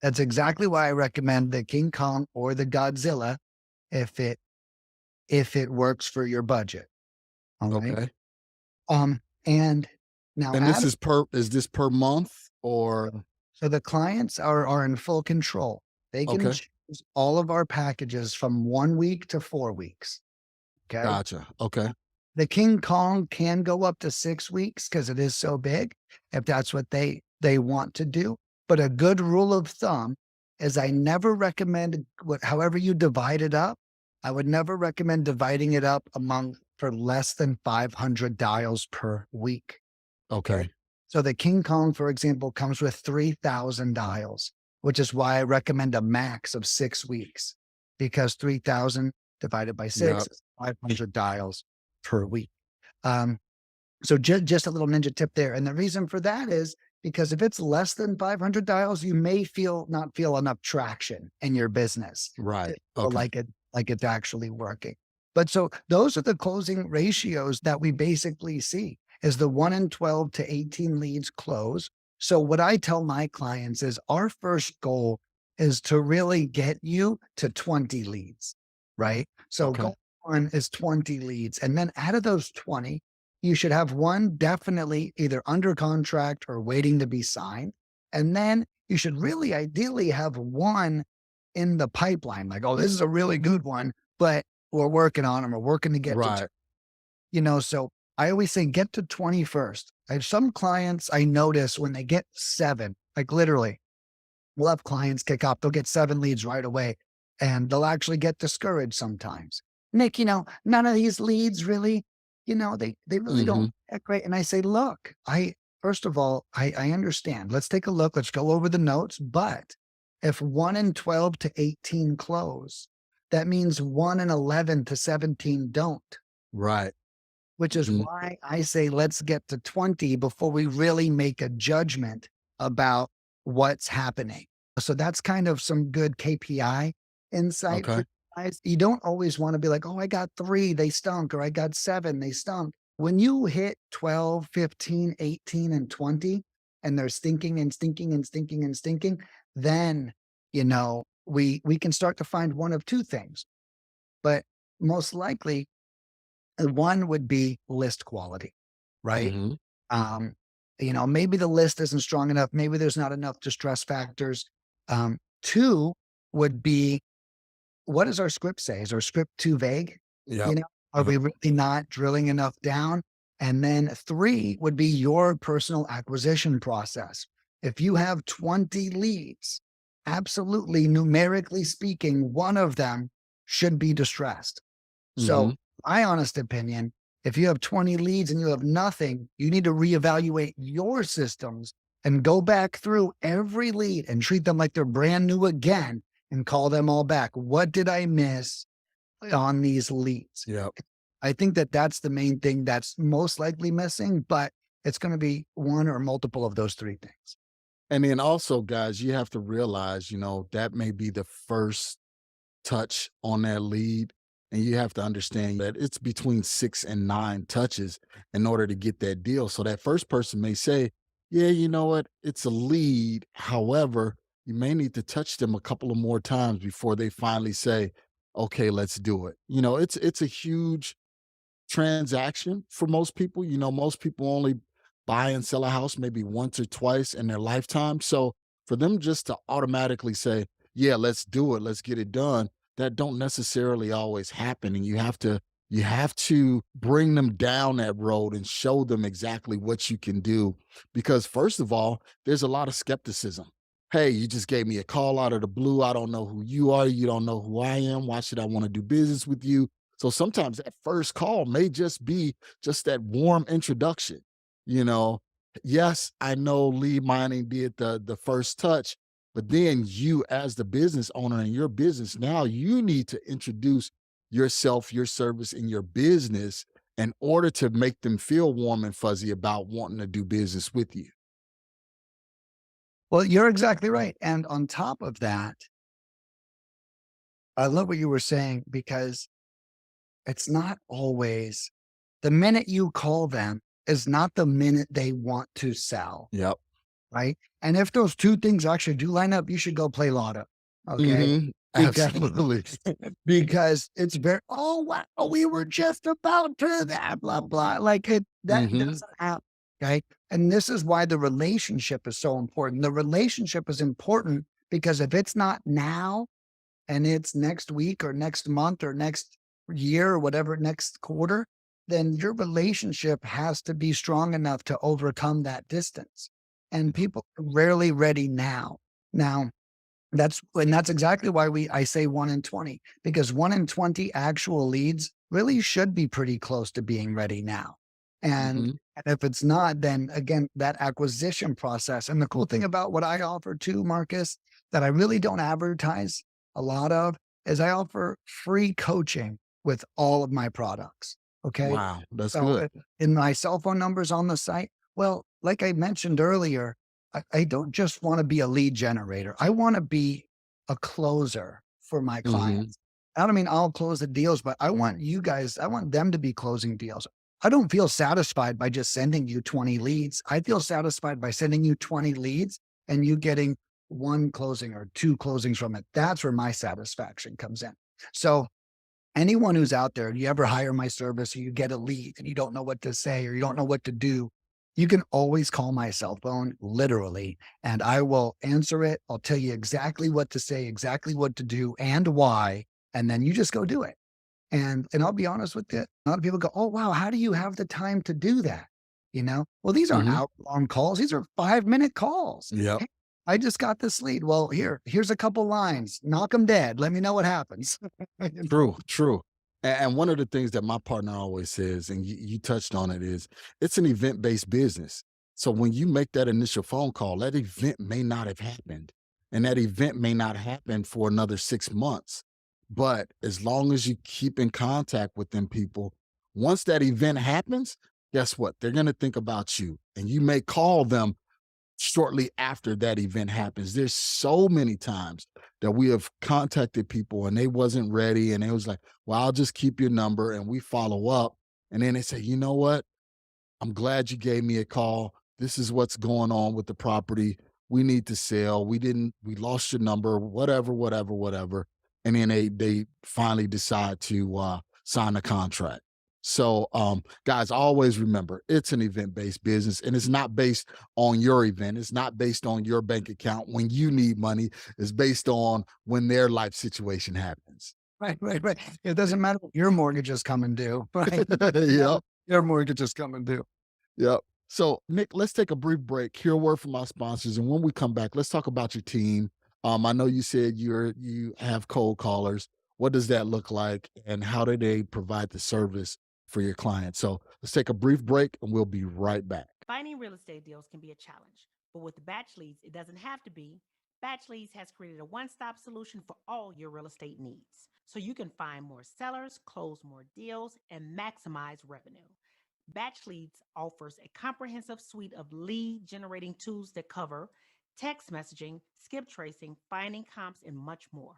That's exactly why I recommend the King Kong or the Godzilla if it works for your budget. All right. Okay. And now And this is this per month or so the clients are in full control. They can okay. choose all of our packages from 1 week to 4 weeks. Okay. Gotcha. Okay. The King Kong can go up to 6 weeks because it is so big, if that's what they want to do. But a good rule of thumb is I never recommend however you divide it up, I would never recommend dividing it up among for less than 500 dials per week. Okay. Okay. So the King Kong, for example, comes with 3,000 dials, which is why I recommend a max of 6 weeks because 3,000 divided by 6 Yep. is 500 dials per week. Um, so just a little ninja tip there. And the reason for that is because if it's less than 500 dials, you may not feel enough traction in your business to Right. feel Okay. like it's actually working. But so those are the closing ratios that we basically see is the 1 in 12 to 18 leads close. So what I tell my clients is our first goal is to really get you to 20 leads, right? So Okay. goal 1 is 20 leads. And then out of those 20, you should have 1 definitely either under contract or waiting to be signed. And then you should really ideally have 1 in the pipeline. Like, oh, this is a really good one, but we're working on them. We're working to get to, Right. so I always say get to 20 first. I have some clients I notice when they get 7, like literally, we'll have clients kick off, they'll get 7 leads right away and they'll actually get discouraged sometimes. Nick, none of these leads really, they really Hmm. don't act great. And I say, look, first of all, I understand. Let's take a look. Let's go over the notes. But if 1 in 12 to 18 close, that means 1 in 11 to 17 don't, Right. which is Mhm. why I say let's get to 20 before we really make a judgment about what's happening. So that's kind of some good KPI insight for Okay. you guys. You don't always want to be like, oh, I got 3, they stunk, or I got 7, they stunk. When you hit 12, 15, 18, and 20, and they're stinking and stinking and stinking and stinking, then, we can start to find one of two things. But most likely, one would be list quality, right? Mhm. Um, maybe the list isn't strong enough. Maybe there's not enough distress factors. Two would be, what does our script say? Is our script too vague? Yep. You know, are we really not drilling enough down? And then three would be your personal acquisition process. If you have 20 leads, absolutely, numerically speaking, one of them should be distressed. So, Mhm. my honest opinion, if you have 20 leads and you have nothing, you need to reevaluate your systems and go back through every lead and treat them like they're brand new again and call them all back. What did I miss on these leads? Yep. I think that that's the main thing that's most likely missing, but it's going to be one or multiple of those three things. And then also, guys, you have to realize, that may be the first touch on that lead. And you have to understand that it's between 6 and 9 touches in order to get that deal. So that first person may say, yeah, you know what? It's a lead. However, you may need to touch them a couple of more times before they finally say, okay, let's do it. It's a huge transaction for most people. Most people only buy and sell a house maybe once or twice in their lifetime. So for them just to automatically say, yeah, let's do it, let's get it done, that don't necessarily always happen. And you have to bring them down that road and show them exactly what you can do. Because first of all, there's a lot of skepticism. Hey, you just gave me a call out of the blue. I don't know who you are. You don't know who I am. Why should I want to do business with you? So sometimes that first call may just be just that warm introduction. You know, yes, I know lead mining did the first touch, but then you as the business owner in your business, now you need to introduce yourself, your service, and your business in order to make them feel warm and fuzzy about wanting to do business with you. Well, you're exactly right. And on top of that, I love what you were saying because it's not always the minute you call them is not the minute they want to sell, Yep. right? And if those two things actually do line up, you should go play lotto. Okay. Hmm. Because Absolutely. because it's very, oh wow, we were just about to that, blah, blah. Like that Hmm. doesn't happen. Okay. And this is why the relationship is so important. The relationship is important because if it's not now, and it's next week or next month or next year or whatever, next quarter, then your relationship has to be strong enough to overcome that distance. And people are rarely ready now. Now, that's exactly why I say 1 in 20, because 1 in 20 actual leads really should be pretty close to being ready now. And, Hmm. and if it's not, then again, that acquisition process. And the cool thing about what I offer too, Marcus, that I really don't advertise a lot of is I offer free coaching with all of my products. Okay. Wow, that's So good. in my cell phone numbers on the site, well, like I mentioned earlier, I don't just want to be a lead generator. I want to be a closer for my Hmm. clients. I don't mean I'll close the deals, but I want you guys, I want them to be closing deals. I don't feel satisfied by just sending you 20 leads. I feel satisfied by sending you 20 leads and you getting one closing or two closings from it. That's where my satisfaction comes in. So anyone who's out there, you ever hire my service or you get a lead and you don't know what to say or you don't know what to do, you can always call my cell phone, literally, and I will answer it. I'll tell you exactly what to say, exactly what to do, and why. And then you just go do it. And I'll be honest with you, a lot of people go, "Oh wow, how do you have the time to do that?" Well, these aren't Hmm. hour-long calls; these are 5-minute calls. Yep. "Hey, I just got this lead. Well, here's a couple lines. Knock them dead. Let me know what happens." You know? True, true. And one of the things that my partner always says, and you touched on it, is it's an event based business. So when you make that initial phone call, that event may not have happened. And that event may not happen for another 6 months. But as long as you keep in contact with them people, once that event happens, guess what? They're going to think about you. And you may call them shortly after that event happens. There's so many times that we have contacted people and they wasn't ready and they was like, well, I'll just keep your number and we follow up. And then they say, you know what? I'm glad you gave me a call. This is what's going on with the property. We need to sell. We lost your number, whatever, whatever, whatever. And then they finally decide to sign a contract. So guys, always remember it's an event-based business and it's not based on your event. It's not based on your bank account when you need money. It's based on when their life situation happens. Right. It doesn't matter what your mortgage is coming due, right? Yeah. Your mortgage is coming due. Yep. So, Nick, let's take a brief break, hear a word from our sponsors, and when we come back, let's talk about your team. I know you said you have cold callers. What does that look like, and how do they provide the service for your clients? So, let's take a brief break, and we'll be right back. Finding real estate deals can be a challenge, but with Batch Leads, it doesn't have to be. Batch Leads has created a one-stop solution for all your real estate needs, so you can find more sellers, close more deals, and maximize revenue. Batch Leads offers a comprehensive suite of lead generating tools that cover text messaging, skip tracing, finding comps, and much more.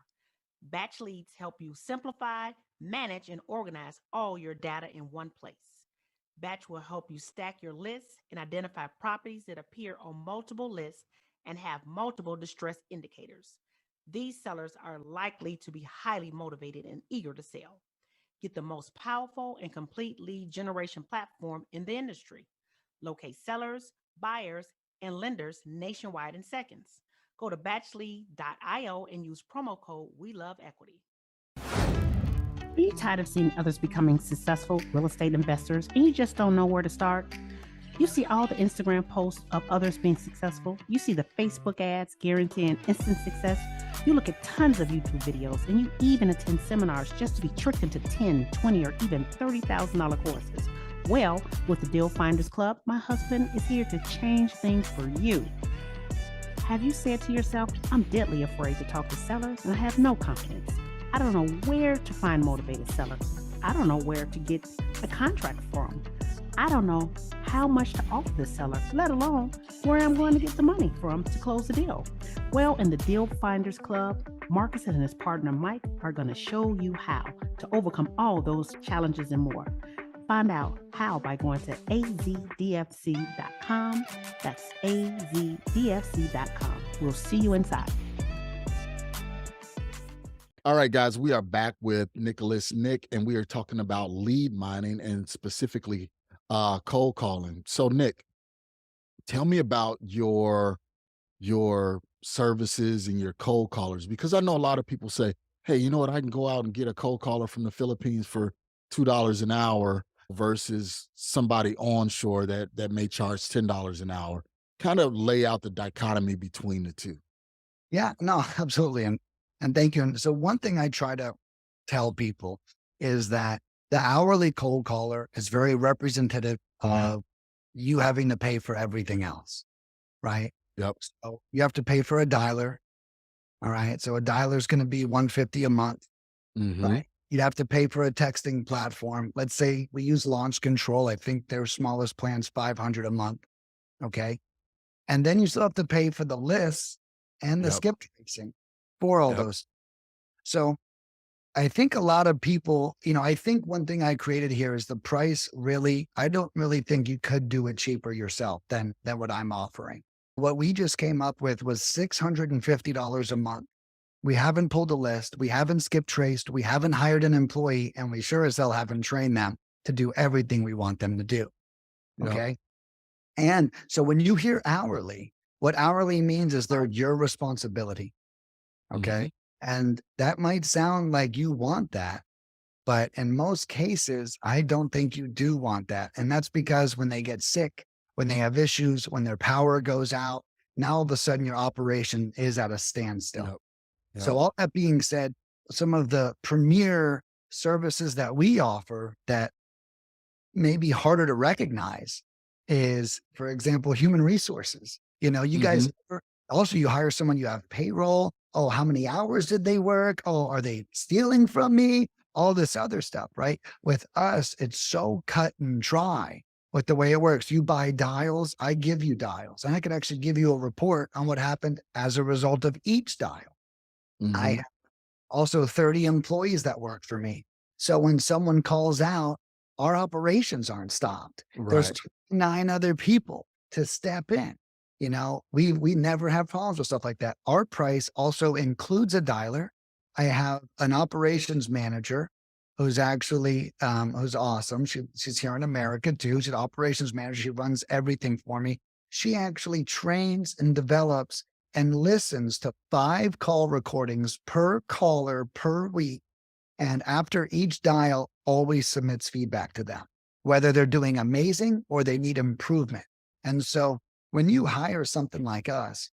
Batch Leads help you simplify, manage, and organize all your data in one place. Batch will help you stack your lists and identify properties that appear on multiple lists and have multiple distress indicators. These sellers are likely to be highly motivated and eager to sell. Get the most powerful and complete lead generation platform in the industry. Locate sellers, buyers, and lenders nationwide in seconds. Go to batchlead.io and use promo code WeLoveEquity. Are you tired of seeing others becoming successful real estate investors and you just don't know where to start? You see all the Instagram posts of others being successful. You see the Facebook ads guaranteeing instant success. You look at tons of YouTube videos and you even attend seminars just to be tricked into 10, 20, or even $30,000 courses. Well, with the Deal Finders Club, my husband is here to change things for you. Have you said to yourself, I'm deadly afraid to talk to sellers and I have no confidence. I don't know where to find motivated sellers. I don't know where to get a contract from. I don't know how much to offer the seller, let alone where I'm going to get the money from to close the deal. Well, in the Deal Finders Club, Marcus and his partner Mike are going to show you how to overcome all those challenges and more. Find out how by going to azdfc.com. That's azdfc.com. We'll see you inside. All right, guys, we are back with Nick, and we are talking about lead mining and specifically cold calling. So, Nick, tell me about your services and your cold callers, because I know a lot of people say, hey, you know what, I can go out and get a cold caller from the Philippines for $2 an hour versus somebody onshore that may charge $10 an hour. Kind of lay out the dichotomy between the two. Yeah, no, absolutely. And thank you. And so one thing I try to tell people is that the hourly cold caller is very representative of you having to pay for everything else, right? Yep. So you have to pay for a dialer. All right. So a dialer is going to be $150 a month, right? You'd have to pay for a texting platform. Let's say we use Launch Control. I think their smallest plan's $500 a month. Okay. And then you still have to pay for the lists and the skip tracing for all those. So I think a lot of people, I think one thing I created here is the price really, I don't really think you could do it cheaper yourself than what I'm offering. What we just came up with was $650 a month. We haven't pulled a list. We haven't skip traced. We haven't hired an employee, and we sure as hell haven't trained them to do everything we want them to do. Okay. And so when you hear hourly, what hourly means is they're your responsibility. Okay. And that might sound like you want that, but in most cases, I don't think you do want that. And that's because when they get sick, when they have issues, when their power goes out, now all of a sudden your operation is at a standstill. So all that being said, some of the premier services that we offer that may be harder to recognize is, for example, human resources. You guys Mhm. also you hire someone, you have payroll. Oh, how many hours did they work? Oh, are they stealing from me? All this other stuff, right? With us, it's so cut and dry with the way it works. You buy dials, I give you dials, and I can actually give you a report on what happened as a result of each dial. I Mhm. also 30 employees that work for me. So when someone calls out, our operations aren't stopped. There's Right. 9 other people to step in. We never have problems with stuff like that. Our price also includes a dialer. I have an operations manager who's actually who's awesome. She's here in America too. She's an operations manager. She runs everything for me. She actually trains and develops and listens to 5 call recordings per caller per week. And after each dial, always submits feedback to them, whether they're doing amazing or they need improvement. And so when you hire something like us,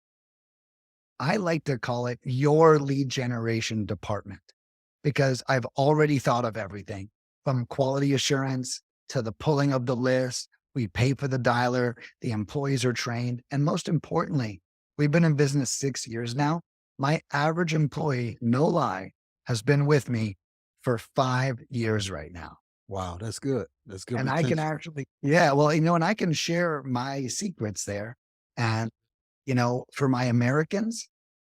I like to call it your lead generation department because I've already thought of everything from quality assurance to the pulling of the list. We pay for the dialer, the employees are trained. And most importantly, we've been in business 6 years now. My average employee, no lie, has been with me for 5 years right now. Wow, that's good. That's good And I can retention. actually, yeah, well, and I can share my secrets there. And for my Americans,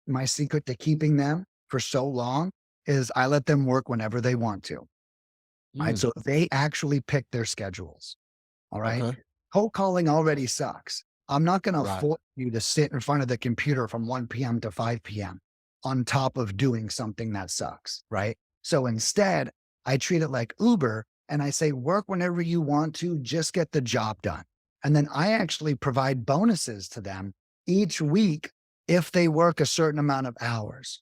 my secret to keeping them for so long is I let them work whenever they want to. Right. Mm, So they actually pick their schedules. All right. okay. Cold calling already sucks. I'm not going to Right. force you to sit in front of the computer from 1 p.m. to 5 p.m. on top of doing something that sucks. Right. So instead, I treat it like Uber and I say, work whenever you want to, just get the job done. And then I actually provide bonuses to them each week if they work a certain amount of hours.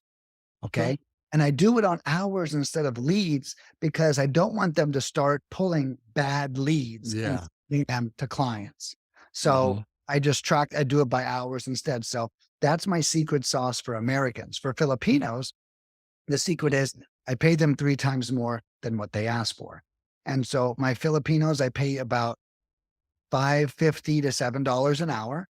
Okay. Okay. And I do it on hours instead of leads because I don't want them to start pulling bad leads and Yeah. sending them to clients. So Mhm. I do it by hours instead. So that's my secret sauce for Americans. For Filipinos, the secret is I pay them 3 times more than what they ask for. And so my Filipinos, I pay about 5.50 to $7 an hour.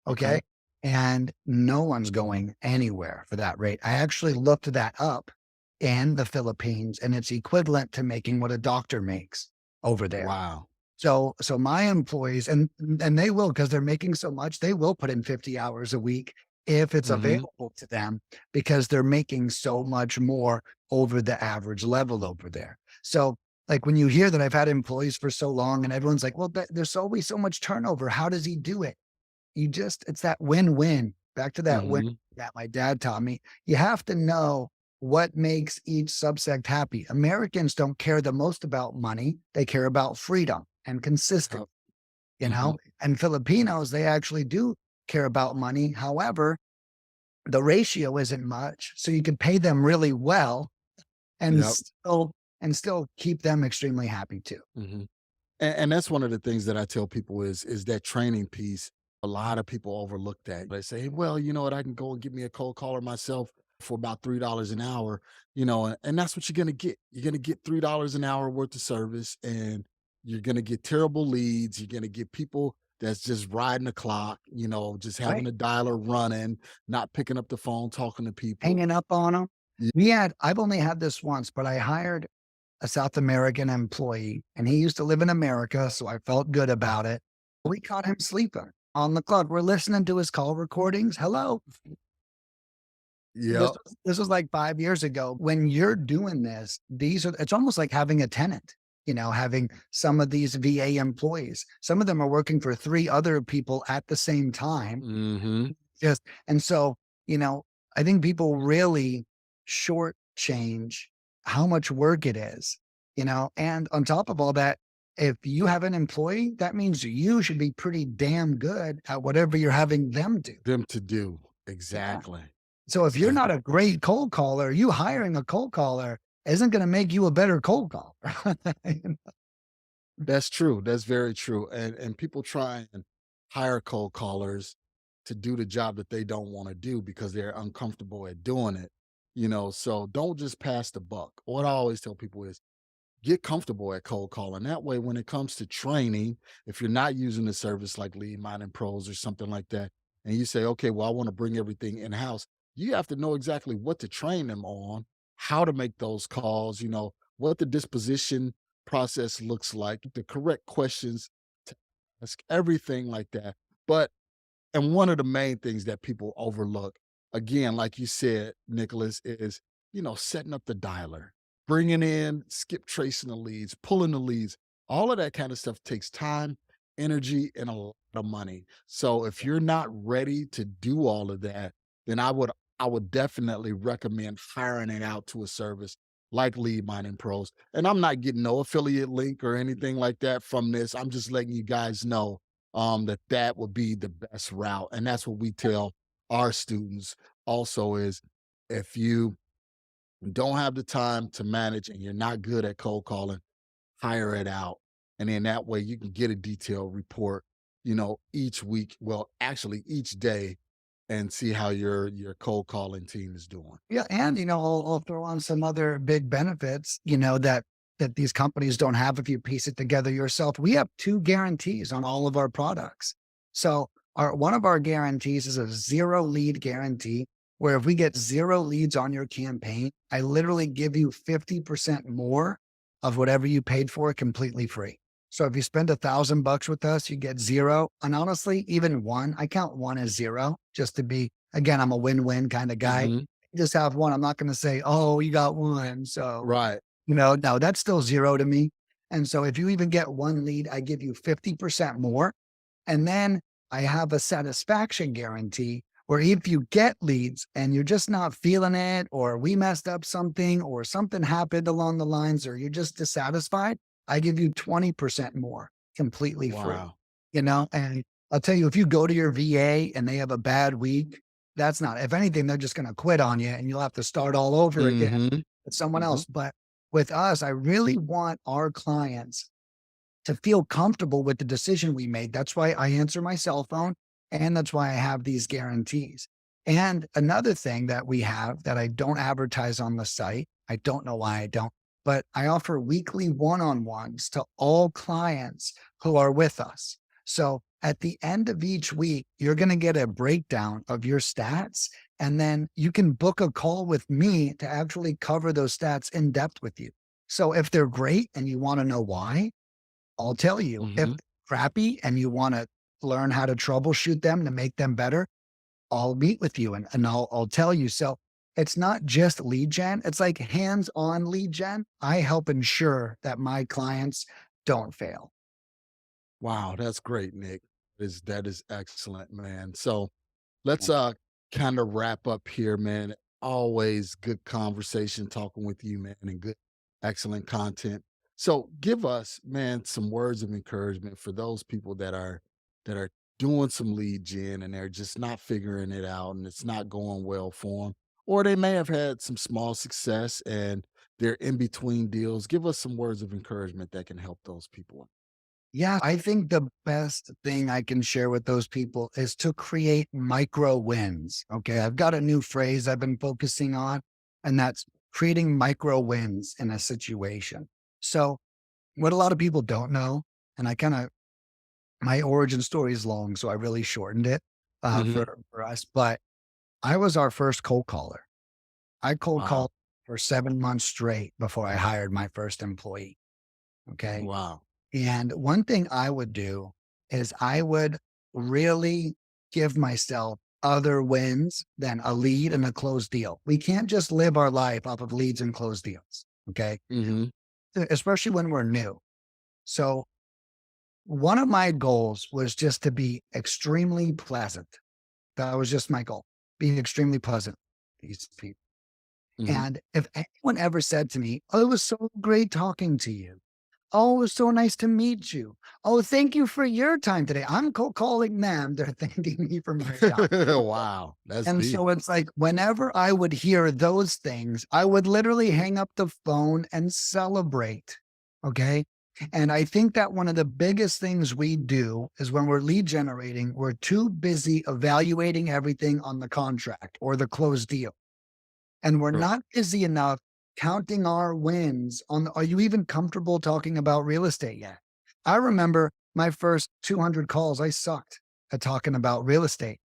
Okay. Okay. And no one's going anywhere for that rate. I actually looked that up in the Philippines and it's equivalent to making what a doctor makes over there. Wow. So my employees and they will because they're making so much, they will put in 50 hours a week if it's Mhm. available to them because they're making so much more over the average level over there. So like when you hear that I've had employees for so long and everyone's like, well, there's always so much turnover. How does he do it? It's that win-win. Back to that win Mhm. that my dad taught me. You have to know what makes each subsect happy. Americans don't care the most about money. They care about freedom and Yep. consistency, Mhm. and Filipinos, they actually do care about money. However, the ratio isn't much. So you can pay them really well and Yep. still keep them extremely happy too. Mhm. And that's one of the things that I tell people is that training piece. A lot of people overlook that. They say, well, you know what, I can go and get me a cold caller myself for about $3 an hour, and that's what you're gonna get. You're gonna get $3 an hour worth of service, and you're gonna get terrible leads. You're gonna get people that's just riding the clock, just having Right. a dialer running, not picking up the phone, talking to people. Hanging up on them. Yeah. I've only had this once, but I hired a South American employee, and he used to live in America, so I felt good about it. We caught him sleeping on the clock. We're listening to his call recordings. Hello. This Yep. this was like 5 years ago. When you're doing this, it's almost like having a tenant, having some of these VA employees. Some of them are working for 3 other people at the same time. Hmm. Just and so, you know, I think people really shortchange how much work it is, and on top of all that, if you have an employee, that means you should be pretty damn good at whatever you're having them do. Them to do. Yeah. Exactly. So if you're And not a great cold caller, you hiring a cold caller isn't going to make you a better cold caller. that's true. That's very true. And people try and hire cold callers to do the job that they don't want to do because they're uncomfortable at doing it. So don't just pass the buck. What I always tell people is get comfortable at cold calling. That way, when it comes to training, if you're not using a service like Lead Mining Pros or something like that, and you say, okay, well, I want to bring everything in house, you have to know exactly what to train them on, how to make those calls, what the disposition process looks like, the correct questions to ask, everything like that. But and one of the main things that people overlook, again, like you said, Nicholas, is, setting up the dialer, bringing in, skip tracing the leads, pulling the leads. All of that kind of stuff takes time, energy, and a lot of money. So if you're not ready to do all of that, then I would definitely recommend hiring it out to a service like Lead Mining Pros. And I'm not getting no affiliate link or anything like that from this. I'm just letting you guys know that would be the best route. And that's what we tell our students also is if you don't have the time to manage and you're not good at cold calling, hire it out. And then that way you can get a detailed report, each week, well, actually each day and see how your cold calling team is doing. Yeah, and I'll throw on some other big benefits, that these companies don't have if you piece it together yourself. We have 2 guarantees on all of our products. So our one of our guarantees is a 0 lead guarantee, where if we get 0 leads on your campaign, I literally give you 50% more of whatever you paid for completely free. So if you spend $1,000 with us, you get 0. And honestly, even 1, I count 1 as 0 just to be, again, I'm a win-win kind of guy. Mhm. Just have 1. I'm not going to say, oh, you got 1. So, Right. no, that's still 0 to me. And so if you even get 1 lead, I give you 50% more. And then I have a satisfaction guarantee where if you get leads and you're just not feeling it, or we messed up something, or something happened along the lines, or you're just dissatisfied, I give you 20% more completely free, Wow. and I'll tell you, if you go to your VA and they have a bad week, that's not, if anything, they're just going to quit on you and you'll have to start all over again Mhm. with someone Mhm. else. But with us, I really want our clients to feel comfortable with the decision we made. That's why I answer my cell phone, and that's why I have these guarantees. And another thing that we have that I don't advertise on the site, I don't know why I don't, but I offer weekly one-on-ones to all clients who are with us. So at the end of each week, you're going to get a breakdown of your stats, and then you can book a call with me to actually cover those stats in depth with you. So if they're great and you want to know why, I'll tell you. If Mhm. crappy and you wanna learn how to troubleshoot them to make them better, I'll meet with you and I'll tell you. So it's not just lead gen, it's like hands-on lead gen. I help ensure that my clients don't fail. Wow, that's great, Nick. That is excellent, man. So let's kind of wrap up here, man. Always good conversation talking with you, man, and good, excellent content. So give us, man, some words of encouragement for those people that are doing some lead gen and they're just not figuring it out and it's not going well for them. Or they may have had some small success and they're in between deals. Give us some words of encouragement that can help those people. Yeah, I think the best thing I can share with those people is to create micro wins. Okay. I've got a new phrase I've been focusing on, and that's creating micro wins in a situation. So, what a lot of people don't know, and my origin story is long, so I really shortened it Hmm. for us. But I was our first cold caller. I cold Wow. called for 7 months straight before I hired my first employee. Okay. Wow. And one thing I would do is I would really give myself other wins than a lead and a closed deal. We can't just live our life off of leads and closed deals. Okay. Hmm. Especially when we're new. So one of my goals was just to be extremely pleasant. That was just my goal, being extremely pleasant to these people. Hmm. And if anyone ever said to me, "Oh, it was so great talking to you. Oh, it was so nice to meet you. Oh, thank you for your time today." I'm cold calling them. They're thanking me for my time. Wow, that's And deep. so it's like whenever I would hear those things, I would literally hang up the phone and celebrate. Okay. And I think that one of the biggest things we do is when we're lead generating, we're too busy evaluating everything on the contract or the closed deal. And we're True. not busy enough counting our wins on are you even comfortable talking about real estate yet? I remember my first 200 calls, I sucked at talking about real estate.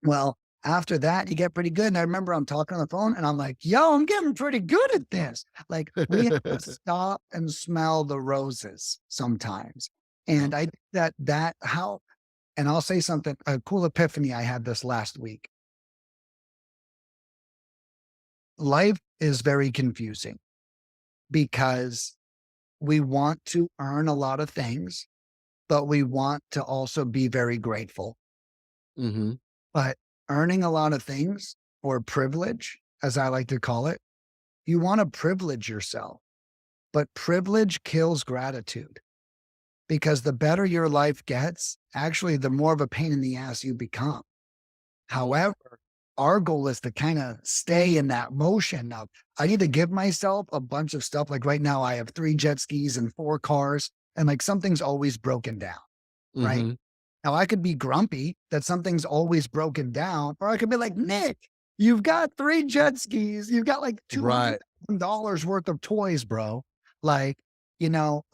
Well, after that, you get pretty good. And I remember I'm talking on the phone and I'm like, yo, I'm getting pretty good at this. Like we have to stop and smell the roses sometimes. And I Okay. think that how, and I'll say something, a cool epiphany I had this last week. Life is very confusing because we want to earn a lot of things, but we want to also be very grateful. Mhm. But earning a lot of things or privilege, as I like to call it, you want to privilege yourself, but privilege kills gratitude because the better your life gets, actually, the more of a pain in the ass you become. Oh, However, our goal is to kind of stay in that motion of I need to give myself a bunch of stuff. Like right now, I have 3 jet skis and 4 cars, and like something's always broken down, right? mhm. Now I could be grumpy that something's always broken down, or I could be like, Nick, you've got 3 jet skis, you've got like Right. $200,000 worth of toys, bro. Like,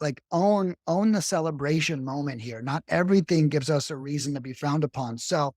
like own the celebration moment here. Not everything gives us a reason to be frowned upon. So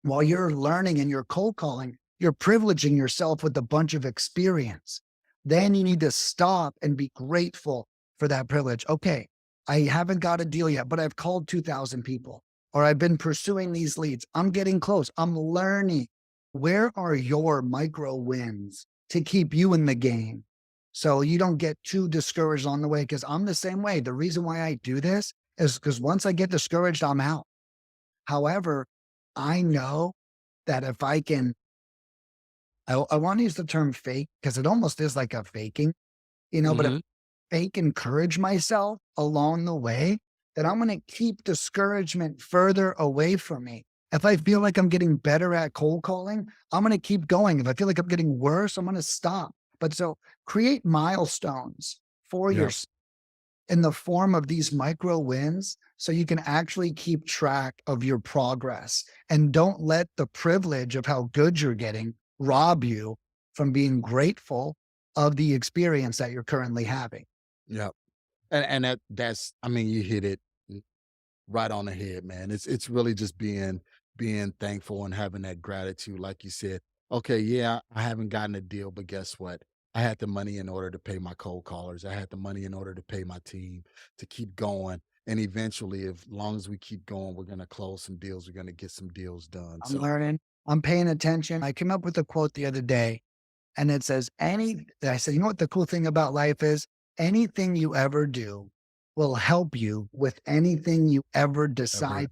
while you're learning and you're cold calling, you're privileging yourself with a bunch of experience. Then you need to stop and be grateful for that privilege. Okay, I haven't got a deal yet, but I've called 2,000 people or I've been pursuing these leads. I'm getting close. I'm learning. Where are your micro wins to keep you in the game so you don't get too discouraged on the way? Because I'm the same way. The reason why I do this is because once I get discouraged, I'm out. However, I know that if I can, I want to use the term fake because it almost is like a faking, but if Mhm. fake encourage myself along the way, then I'm going to keep discouragement further away from me. If I feel like I'm getting better at cold calling, I'm going to keep going. If I feel like I'm getting worse, I'm going to stop. But so create milestones for Yep. yourself in the form of these micro wins so you can actually keep track of your progress and don't let the privilege of how good you're getting rob you from being grateful of the experience that you're currently having. Yep. And that's I mean, you hit it right on the head, man. It's really just being thankful and having that gratitude, like you said. Okay, yeah, I haven't gotten a deal, but guess what? I had the money in order to pay my cold callers. I had the money in order to pay my team to keep going. And eventually, if long as we keep going, we're gonna close some deals. We're gonna get some deals done. I'm So learning, I'm paying attention. I came up with a quote the other day and it says, I said, you know what the cool thing about life is? Anything you ever do will help you with anything you ever ever, decide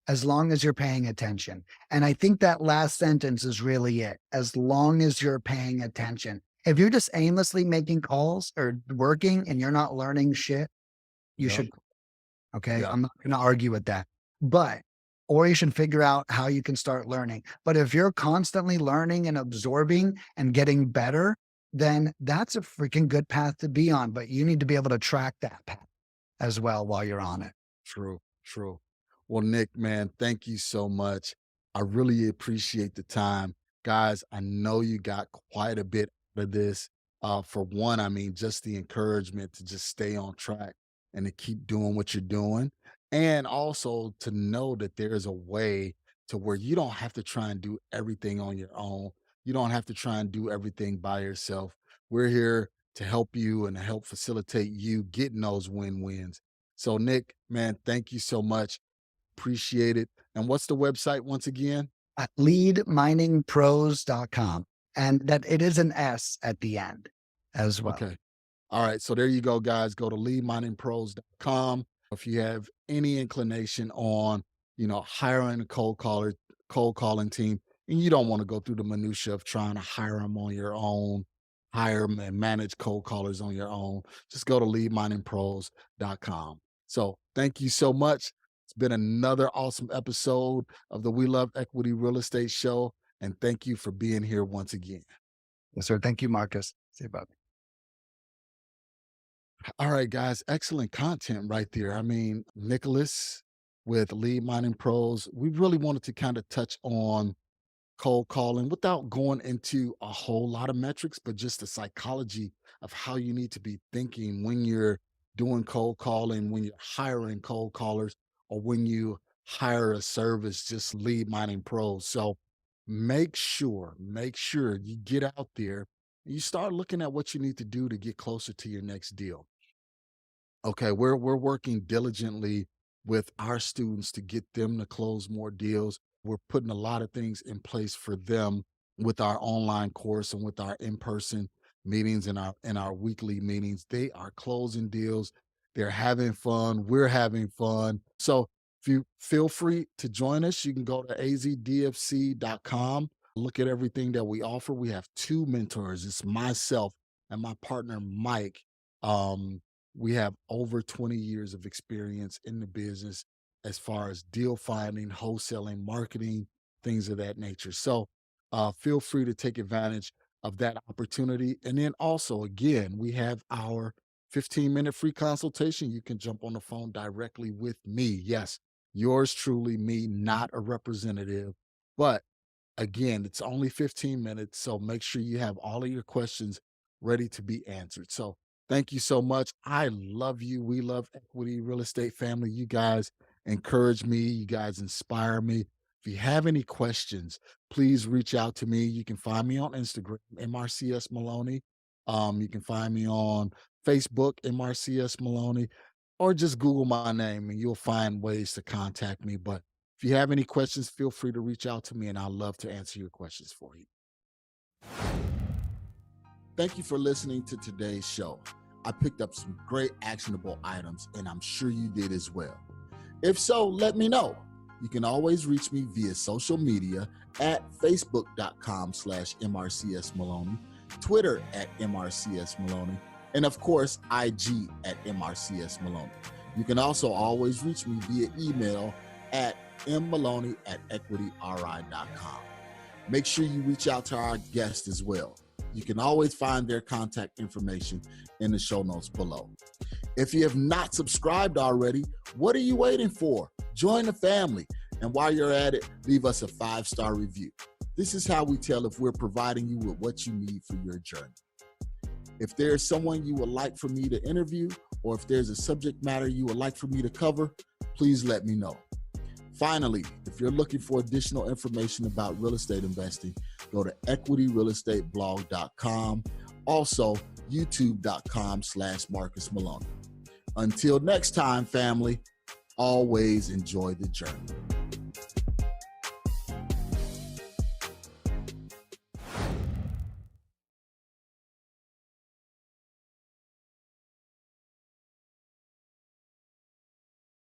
as long as you're paying attention. And I think that last sentence is really it. As long as you're paying attention. If you're just aimlessly making calls or working and you're not learning shit, you yep, should, okay? yep. I'm not going to argue with that. But, or you should figure out how you can start learning. But if you're constantly learning and absorbing and getting better, then that's a freaking good path to be on. But you need to be able to track that path as well while you're on it. True, true. Well, Nick, man, thank you so much. I really appreciate the time. Guys, I know you got quite a bit out of this. For one, I mean, just the encouragement to just stay on track and to keep doing what you're doing. And also to know that there is a way to where you don't have to try and do everything on your own. You don't have to try and do everything by yourself. We're here to help you and to help facilitate you getting those win-wins. So, Nick, man, thank you so much. Appreciate it. And what's the website once again? At leadminingpros.com. And that it is an S at the end as well. Okay. All right. So there you go, guys. Go to leadminingpros.com. If you have any inclination on, hiring a cold calling team, and you don't want to go through the minutia of trying to hire them on your own, hire them and manage cold callers on your own, just go to leadminingpros.com. So thank you so much. It's been another awesome episode of the We Love Equity Real Estate Show. And thank you for being here once again. Yes, sir. Thank you, Marcus. See you, bud. All right, guys, excellent content right there. I mean, Nicholas with Lead Mining Pros, we really wanted to kind of touch on cold calling without going into a whole lot of metrics, but just the psychology of how you need to be thinking when you're doing cold calling, when you're hiring cold callers, or when you hire a service, just lead mining pros. So make sure you get out there and you start looking at what you need to do to get closer to your next deal. Okay, we're working diligently with our students to get them to close more deals. We're putting a lot of things in place for them with our online course and with our in-person meetings and our weekly meetings. They are closing deals. They're having fun. We're having fun. So if you feel free to join us, you can go to azdfc.com. Look at everything that we offer. We have two mentors. It's myself and my partner Mike. Um, we have over 20 years of experience in the business as far as deal finding, wholesaling, marketing, things of that nature. So feel free to take advantage of that opportunity. And then also, again, we have our 15-minute free consultation. You can jump on the phone directly with me. Yes, yours truly, me, not a representative. But again, it's only 15 minutes. So make sure you have all of your questions ready to be answered. So thank you so much. I love you. We love Equity Real Estate family. You guys encourage me. You guys inspire me. If you have any questions, please reach out to me. You can find me on Instagram, MRCS Maloney. You can find me on Facebook, MRCS Maloney, or just Google my name and you'll find ways to contact me. But if you have any questions, feel free to reach out to me and I'd love to answer your questions for you. Thank you for listening to today's show. I picked up some great actionable items and I'm sure you did as well. If so, let me know. You can always reach me via social media at facebook.com/MRCSMaloney, Twitter at MRCSMaloney, and of course, IG at MRCSMaloney. You can also always reach me via email at mmaloney@equityri.com. Make sure you reach out to our guests as well. You can always find their contact information in the show notes below. If you have not subscribed already, what are you waiting for? Join the family. And while you're at it, leave us a 5-star review. This is how we tell if we're providing you with what you need for your journey. If there's someone you would like for me to interview, or if there's a subject matter you would like for me to cover, please let me know. Finally, if you're looking for additional information about real estate investing, go to equityrealestateblog.com. Also, youtube.com/Marcus Maloney. Until next time, family, always enjoy the journey.